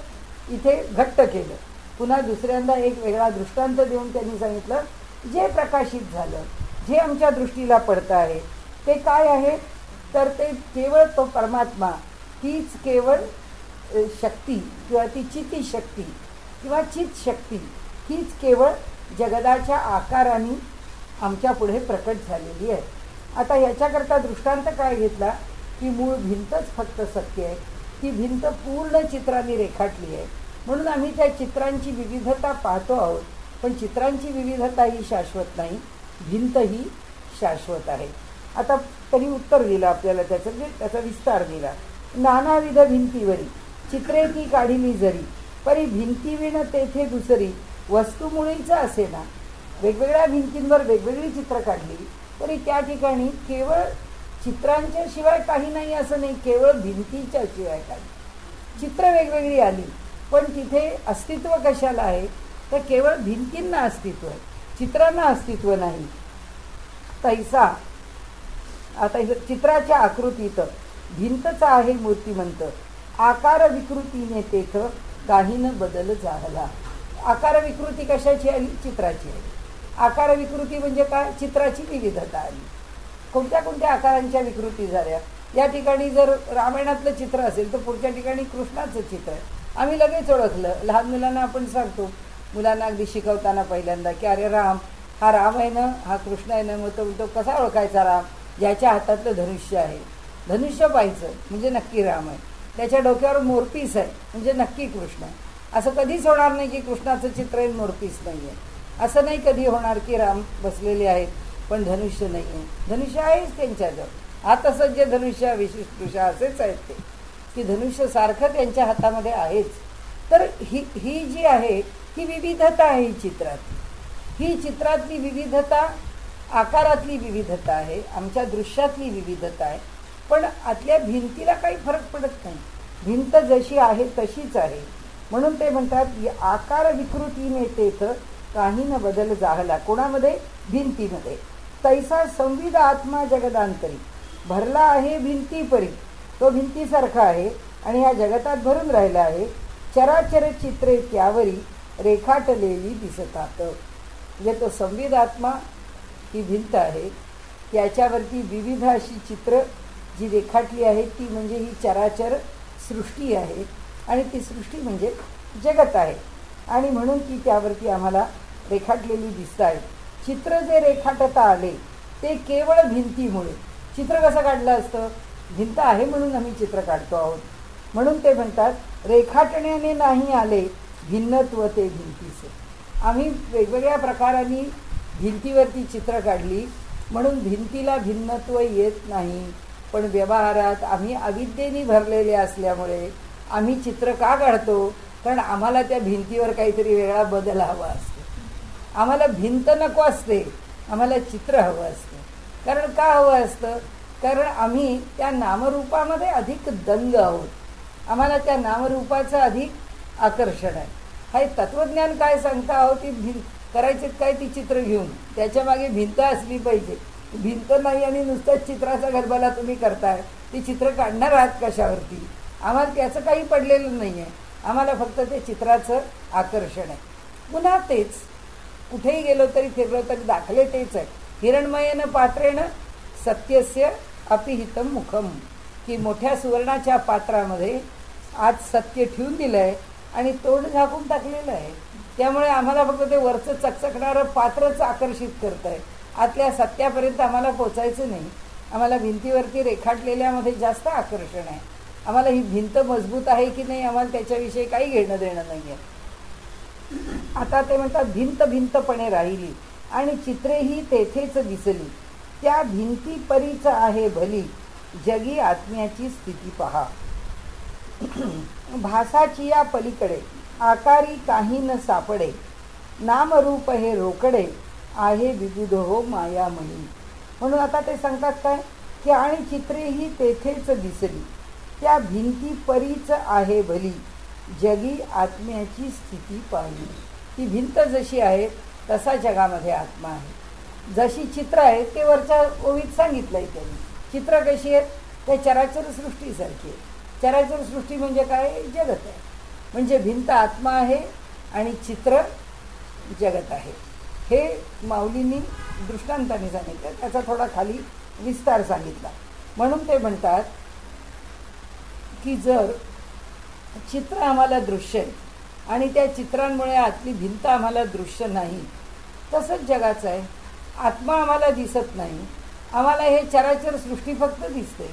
इथे घट्ट केलं. पुन्हा दुसऱ्यांदा एक वेगळा दृष्टांत देऊन त्यांनी सांगितलं, जे प्रकाशित झालं, जे आमच्या दृष्टीला पडतं आहे ते काय आहे, तर ते केवळ तो परमात्मा, तीच केवळ शक्ती किंवा ती चिती शक्ती किंवा चित शक्ती, हीच केवळ जगदाच्या आकाराने आमच्या पुढे प्रकट झालेली आहे. आता याच्याकरता दृष्टांत काय घेतला, की मूळ भिंतच फक्त सत्य आहे, ती भिंत पूर्ण चित्राने रेखाटली आहे, म्हणून आम्ही त्या चित्रांची विविधता पाहतो आहोत. पण चित्रांची विविधता ही शाश्वत नाही, भिंत ही शाश्वत आहे. आता त्यांनी उत्तर दिलं आपल्याला, त्याचा विस्तार दिला. नानाविध भिंतीवरी चित्रे ती काढिली जरी, परी भिंतीविण तेथे दुसरी वस्तुमुळीच असे ना. वेगवेगळ्या भिंतींवर वेगवेगळी चित्र काढली, तरी त्या ठिकाणी केवळ चित्रांच्या शिवाय काही नाही असं नाही, केवळ भिंतीच्या शिवाय काही. चित्र वेगवेगळी आली, पण तिथे अस्तित्व कशाला आहे, तर केवळ भिंतींना अस्तित्व आहे, चित्रांना अस्तित्व नाही. तैसा आता चित्राच्या आकृतीत भिंतचा आहे मूर्तिमंत, आकार विकृतीने तेथ काही न बदल झाला. आकार विकृती कशाची आली, चित्राची आली. आकार विकृती म्हणजे काय, चित्राची विविधता आली. कोणत्या कोणत्या आकारांच्या विकृती झाल्या. या ठिकाणी जर रामायणातलं चित्र असेल तर पुढच्या ठिकाणी कृष्णाचं चित्र आहे, आम्ही लगेच ओळखलं. लहान मुलांना आपण सांगतो, मुलांना अगदी शिकवताना पहिल्यांदा, की अरे राम हा राम आहे ना, हा कृष्ण आहे ना. मग तो कसा ओळखायचा राम, ज्याच्या हातातलं धनुष्य आहे, धनुष्य पाहायचं म्हणजे नक्की राम आहे. त्याच्या डोक्यावर मोरपीस आहे म्हणजे नक्की कृष्ण आहे. असं कधीच होणार नाही की कृष्णाचं चित्र आहे मोरपीस नाही आहे, असं नाही कधी होणार की राम बसलेले आहेत पण धनुष्य नाही आहे. धनुष्य आहेच त्यांच्याजवळ, हातसज्ज धनुष्य विशिष्ट असेच आहेत ते, की धनुष्य सारखं त्यांच्या हातामध्ये आहेच. तर ही जी आहे ही विविधता आहे ही चित्रात. ही चित्रातली विविधता आकारातली विविधता आहे, आमच्या दृश्यातली विविधता आहे. पण आतल्या भिंतीला काही फरक पडत नाही, भिंत जशी आहे तशीच आहे. म्हणून ते म्हणतात आकार विकृतीने तेथ काही न बदल झाला. कोणामध्ये, भिंतीमध्ये. तैसा संविद आत्मा जगदांतरी भरला आहे भिंती परी, तो भिंतीसारखा आहे आणि ह्या जगतात भरून राहिला आहे. चराचर चित्रे त्यावरी रेखाटलेली दिसतात. म्हणजे तो संविद आत्मा ही भिंत आहे, त्याच्यावरती विविध अशी चित्र जी रेखाटली आहे ती म्हणजे ही चराचर सृष्टी आहे आणि ती सृष्टी म्हणजे जगत आहे. आणि म्हणून ती त्यावरती आम्हाला रेखाटलेली दिसत आहे. चित्र जे रेखाटता आले ते केवळ भिंतीमुळे. चित्र कसं काढलं असतं, भिंत आहे म्हणून आम्ही चित्र काढतो आहोत. म्हणून ते म्हणतात रेखाटण्याने नाही आले भिन्नत्व ते भिंतीचे. आम्ही वेगवेगळ्या प्रकारांनी भिंतीवरती चित्र काढली म्हणून भिंतीला भिन्नत्व येत नाही. पण व्यवहारात आम्ही अविद्येने भरलेले असल्यामुळे आम्ही चित्र का काढतो, कारण आम्हाला त्या भिंतीवर काहीतरी वेगळा बदल हवा असतो. आम्हाला भिंत नको असते, आम्हाला चित्र हवं असतं. कारण का हवं असतं, कारण आम्ही त्या नामरूपामध्ये अधिक दंग आहोत, आम्हाला त्या नामरूपाचं अधिक आकर्षण आहे. हे तत्वज्ञान काय सांगता आहोत, ती करायचे काय, ती चित्र घेऊन त्याच्या मागे भिंत असली पाहिजे. भिंत नाही आणि नुसतंच चित्राचा गरबाला तुम्ही करताय, ती चित्र काढणार आहात कशावरती. आम्हाला त्याचं काही पडलेलं नाही आहे, आम्हाला फक्त ते चित्राचं आकर्षण आहे. पुन्हा तेच, कुठेही गेलो तरी फिरलो तरी दाखले तेच आहे. हिरणमयेन पात्रेण सत्यस्य अपिहितम मुखम, की मोठ्या सुवर्णाच्या पात्रामध्ये आज सत्य ठेवून दिलं आहे आणि तोंड झाकून टाकलेलं आहे. त्यामुळे आम्हाला फक्त ते वरचं चकचकणारं पात्रच आकर्षित करतं आहे, आतल्या सत्यापर्यंत आम्हाला पोचायचं नाही. आम्हाला भिंतीवरती रेखाटलेल्यामध्ये जास्त आकर्षण आहे. आम्हाला ही भिंत मजबूत आहे की नाही आम्हाला त्याच्याविषयी काही घेणं देणं नाही आहे. आता ते म्हणतात भिंत भिंतपणे राहिली आणि चित्रेही तेथेच दिसली, त्या भिंती परीच आहे भली जगी आत्म्याची स्थिती पहा. भासाची या पलीकडे आकारी काही न सापडे, नामरूप हे रोकडे आहे विबुध हो मायामणी. म्हणून आता ते सांगतात काय की आणि चित्रेही तेथेच दिसली, त्या भिंती परीच आहे भली, जगी आत्म्याची स्थिती पाहिली. ती भिंत जशी आहे तसा जगामध्ये आत्मा आहे. जशी चित्र आहेत ते वरच्या ओवीत सांगितलंय त्यांनी. चित्र कशी आहेत? त्या चराचर सृष्टीसारखी आहे. चराचर सृष्टी म्हणजे काय? जगत आहे. म्हणजे भिंत आत्मा आहे आणि चित्र जगत आहे. हे माऊलींनी दृष्टांताने सांगितलं. त्याचा थोडा खाली विस्तार सांगितला. म्हणून ते म्हणतात की जर चित्र आम्हाला दृश्य आहे आणि त्या चित्रांमुळे आतली भिंत आम्हाला दृश्य नाही, तसंच जगाचं आहे. आत्मा आम्हाला दिसत नाही, आम्हाला हे चराचर सृष्टी फक्त दिसते.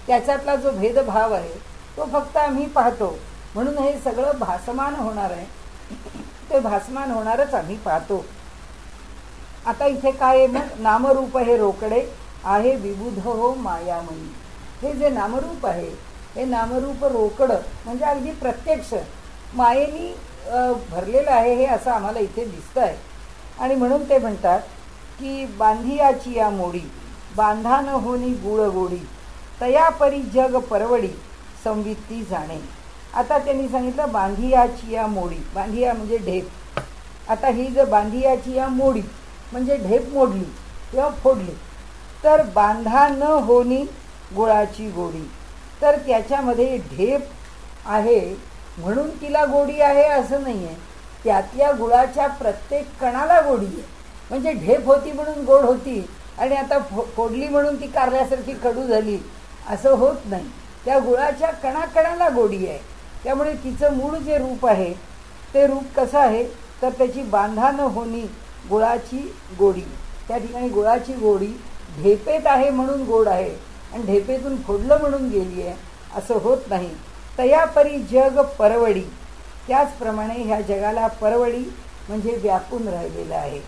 त्याच्यातला जो भेदभाव आहे तो फक्त आम्ही पाहतो. म्हणून हे सगळं भासमान होणार आहे, ते भासमान होणारच आम्ही पाहतो. आता इथे काय आहे मग? नामरूप हे रोकडे आहे विबुध हो मायामणी. हे जे नामरूप आहे हे नामरूप रोकडं म्हणजे अगदी प्रत्यक्ष मायेनी भरलेलं आहे, हे असं आम्हाला इथे दिसतं आहे. आणि म्हणून ते म्हणतात की बांधियाची या मोडी, बांधा न होनी गुळगोडी, तयापरी जग परवडी, संवित्ती जाणे. आता त्यांनी सांगितलं बांधियाची या मोडी. बांधिया म्हणजे ढेप. आता ही जर बांधियाची या मोडी म्हणजे ढेप मोडली किंवा फोडली, तर बांधा न होनी गुळाची गोडी, तर त्याच्यामध्ये ढेप आहे म्हणून तिला गोडी आहे असं नाही आहे. त्यातल्या गुळाच्या प्रत्येक कणाला गोडी आहे. म्हणजे ढेप होती म्हणून गोड होती आणि आता फोडली म्हणून ती कारल्यासारखी कडू झाली असं होत नाही. त्या गुळाच्या कणाकणाला गोडी आहे. त्यामुळे तिचं मूळ जे रूप आहे ते रूप कसं आहे तर त्याची बांधा न होनी गुळाची गोडी. त्या ठिकाणी गुळाची गोडी ढेपेत आहे म्हणून गोड आहे आणि ढेपेतून फोडलं म्हणून गेली आहे असं होत नाही. तयापरी जग परवडी, त्याचप्रमाणे ह्या जगाला परवडी म्हणजे व्यापून राहिलेलं आहे.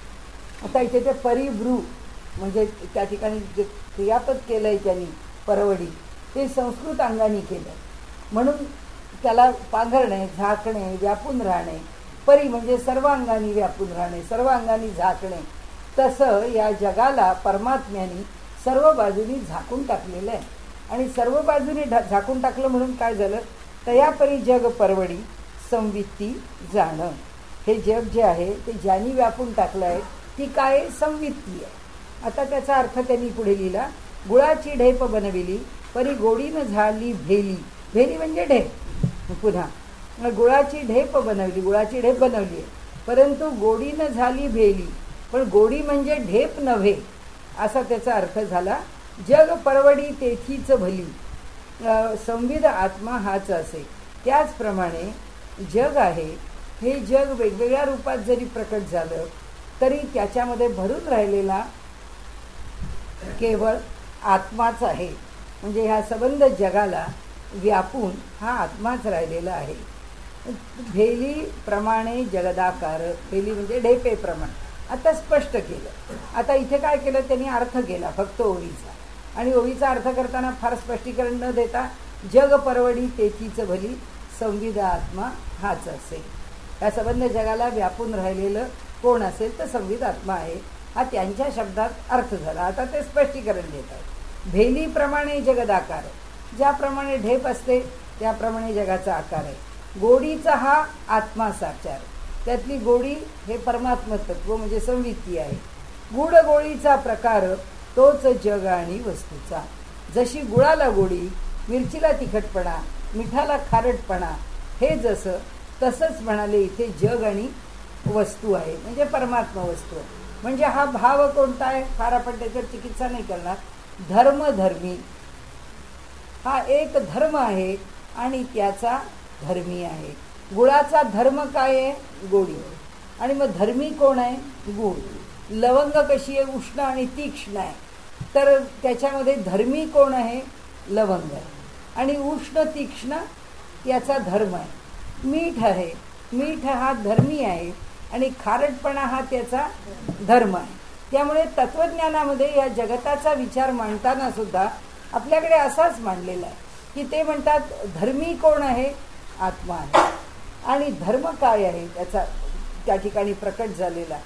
आता इथे ते परिभ्रू म्हणजे त्या ठिकाणी जे क्रियापद केलं आहे त्यांनी परवडी, ते संस्कृत अंगाने केलं. म्हणून त्याला पांघरणे, झाकणे, व्यापून राहणे. परी म्हणजे सर्व अंगाने व्यापून राहणे, सर्व अंगाने झाकणे. तसं या जगाला परमात्म्याने सर्व बाजूनी झाकून टाकलेलं आहे. आणि सर्व बाजूने झाकून टाकलं म्हणून काय झालं? तयापरी जग परवडी, संवित्ती जाणं. हे जग जे आहे ते ज्यांनी व्यापून टाकलं आहे ती काय? संवित्ती आहे. आता त्याचा अर्थ त्यांनी पुढे लिहिला. गुळाची ढेप बनविली, परी गोडीनं झाली भेली. भेली म्हणजे ढेप. पुन्हा गुळाची ढेप बनवली, गुळाची ढेप बनवली आहे परंतु गोडीनं झाली भेली. पण गोडी म्हणजे ढेप नव्हे असा त्याचा अर्थ झाला. जग परवडी तेथीच भली, संविद आत्मा हाच असे. त्याचप्रमाणे जग आहे हे जग वेगवेगळ्या रूपात जरी प्रकट झालं तरी त्याच्यामध्ये भरून राहिलेला केवळ आत्माच आहे. म्हणजे ह्या सबंध जगाला व्यापून हा आत्माच राहिलेला आहे. भेलीप्रमाणे जगदाकार, भेली म्हणजे ढेपेप्रमाणे आता स्पष्ट केलं. आता इथे काय केलं त्यांनी? अर्थ केला फक्त ओळीचा. आणि ओळीचा अर्थ करताना फार स्पष्टीकरण न देता जग परवडी तेथीच भली, संविद आत्मा हाच असेल. या सबंध जगाला व्यापून राहिलेलं कोण असेल तर संविद आत्मा आहे, हा त्यांच्या शब्दात अर्थ झाला. आता ते स्पष्टीकरण देतात. भेलीप्रमाणे जगदाकार, ज्याप्रमाणे ढेप असते त्याप्रमाणे जगाचा आकार आहे. गोडीचा हा आत्मा साचार, त्यातली गोडी हे परमात्म तत्व म्हणजे संवित्ती आहे. गुड गोळीचा प्रकार तोच जग आणि वस्तूचा. जशी गुळाला गोडी, मिरचीला तिखटपणा, मिठाला खारटपणा, हे जसं तसंच म्हणाले इथे जग आणि वस्तू आहे म्हणजे परमात्मा वस्तू आहे. म्हणजे हा भाव कोणता आहे? फार आपण त्याच्यावर चिकित्सा नाही करणार. धर्मधर्मी हा एक धर्म आहे आणि त्याचा धर्मी आहे. गुळाचा धर्म काय आहे? गोडी. आणि मग धर्मी कोण आहे? गुळ. लवंग कशी आहे? उष्ण आणि तीक्ष्ण आहे. तर त्याच्यामध्ये धर्मी कोण आहे? लवंग आहे. आणि उष्ण तीक्ष्ण याचा धर्म आहे. मीठ आहे, मीठ हा धर्मी आहे आणि खारटपणा हा त्याचा धर्म आहे. त्यामुळे तत्वज्ञानामध्ये या जगताचा विचार मांडताना सुद्धा आपल्याकडे असाच मांडलेला आहे की ते म्हणतात धर्मी कोण आहे? आत्मा आहे. आणि धर्म काय आहे त्याचा त्या ठिकाणी प्रकट झालेला,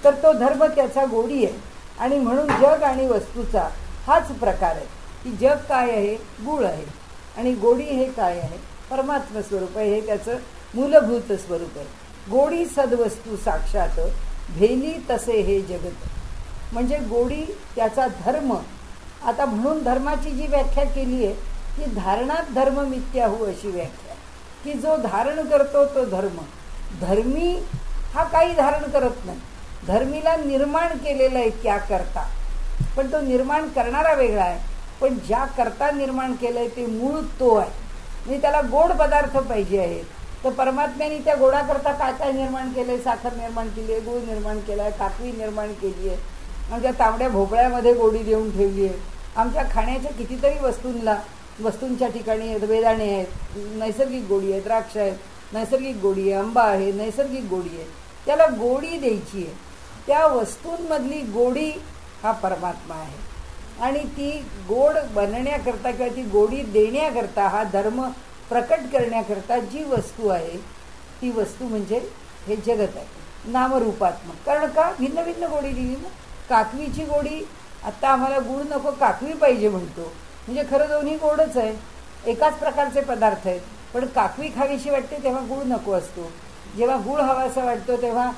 तर तो धर्म त्याचा गोडी आहे. आणि म्हणून जग आणि वस्तूचा हाच प्रकार आहे की जग काय आहे? गूळ आहे. आणि गोडी हे काय आहे? परमात्म स्वरूप आहे. हे त्याचं मूलभूत स्वरूप आहे. गोडी सद्वस्तू साक्षात भेली तसे हे जगत. म्हणजे गोडी त्याचा धर्म. आता म्हणून धर्माची जी व्याख्या केली आहे ती धारणात धर्म मिथ्याहू अशी व्याख्या, की जो धारण करतो तो धर्म. धर्मी हा काही धारण करत नाही. धर्मीला निर्माण केलेलं आहे त्या करता, पण तो निर्माण करणारा वेगळा आहे. पण ज्या करता निर्माण केलं आहे ते मूळ तो आहे. म्हणजे त्याला गोड पदार्थ पाहिजे आहेत. तर परमात्म्याने त्या गोडाकरता काय काय निर्माण केलं आहे? साखर निर्माण केली आहे, गूळ निर्माण केला आहे, काकवी निर्माण केली आहे, आमच्या तांबड्या भोपळ्यामध्ये गोडी देऊन ठेवली आहे. आमच्या खाण्याच्या कितीतरी वस्तूंच्या ठिकाणी बेदाणे आहेत, नैसर्गिक गोडी आहे, द्राक्ष आहेत, नैसर्गिक गोडी आहे, आंबा आहे, नैसर्गिक गोडी आहे. त्याला गोडी द्यायची आहे. त्या वस्तूंमधली गोडी हा परमात्मा आहे. आणि ती गोड बनण्याकरता किंवा ती गोडी देण्याकरता, हा धर्म प्रकट करण्याकरता जी वस्तू आहे ती वस्तू म्हणजे हे जगत आहे नामरूपात्मक. कारण का? भिन्न भिन्न गोडी दिली ना. काकवीची गोडी, आत्ता आम्हाला गूळ नको काकवी पाहिजे म्हणतो, म्हणजे खरं दोन्ही गोडच आहे, एकाच प्रकारचे पदार्थ आहेत. पण काकवी खावीशी वाटते तेव्हा गूळ नको असतो. जेव्हा गूळ हवासा वाटतो तेव्हा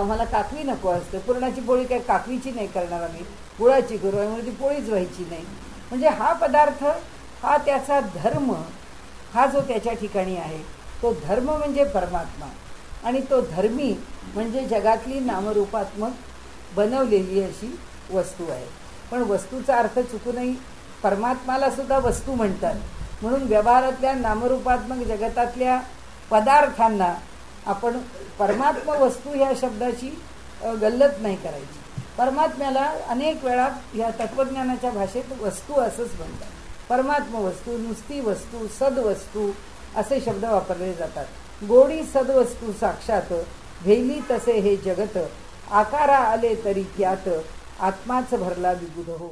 मला काकवी नको असते. पुरणाची पोळी काय काकवीची नाही करणार आम्ही, गुळाची करू, त्यामुळे ती पोळीच व्हायची नाही. म्हणजे हा पदार्थ हा त्याचा धर्म, हा जो त्याच्या ठिकाणी आहे तो धर्म म्हणजे परमात्मा. आणि तो धर्मी म्हणजे जगातली नामरूपात्मक बनवलेली अशी वस्तू आहे. पण वस्तूचा अर्थ चुकूनही परमात्माला सुद्धा वस्तू म्हणतात. म्हणून व्यवहारातल्या नामरूपात्मक जगतातल्या पदार्थांना आपण परमात्मा वस्तू ह्या शब्दाची गल्लत नाही करायची. परमात्म्याला अनेक वेळा या तत्त्वज्ञानाच्या भाषेत वस्तू असंच म्हणतात. परमात्मा वस्तू, नुसती वस्तू, सद्वस्तू असे शब्द वापरले जातात. गोडी सद्वस्तू साक्षात भेली तसे हे जगत. आकारा आले तरी त्यात आत्माच भरला विबुध हो.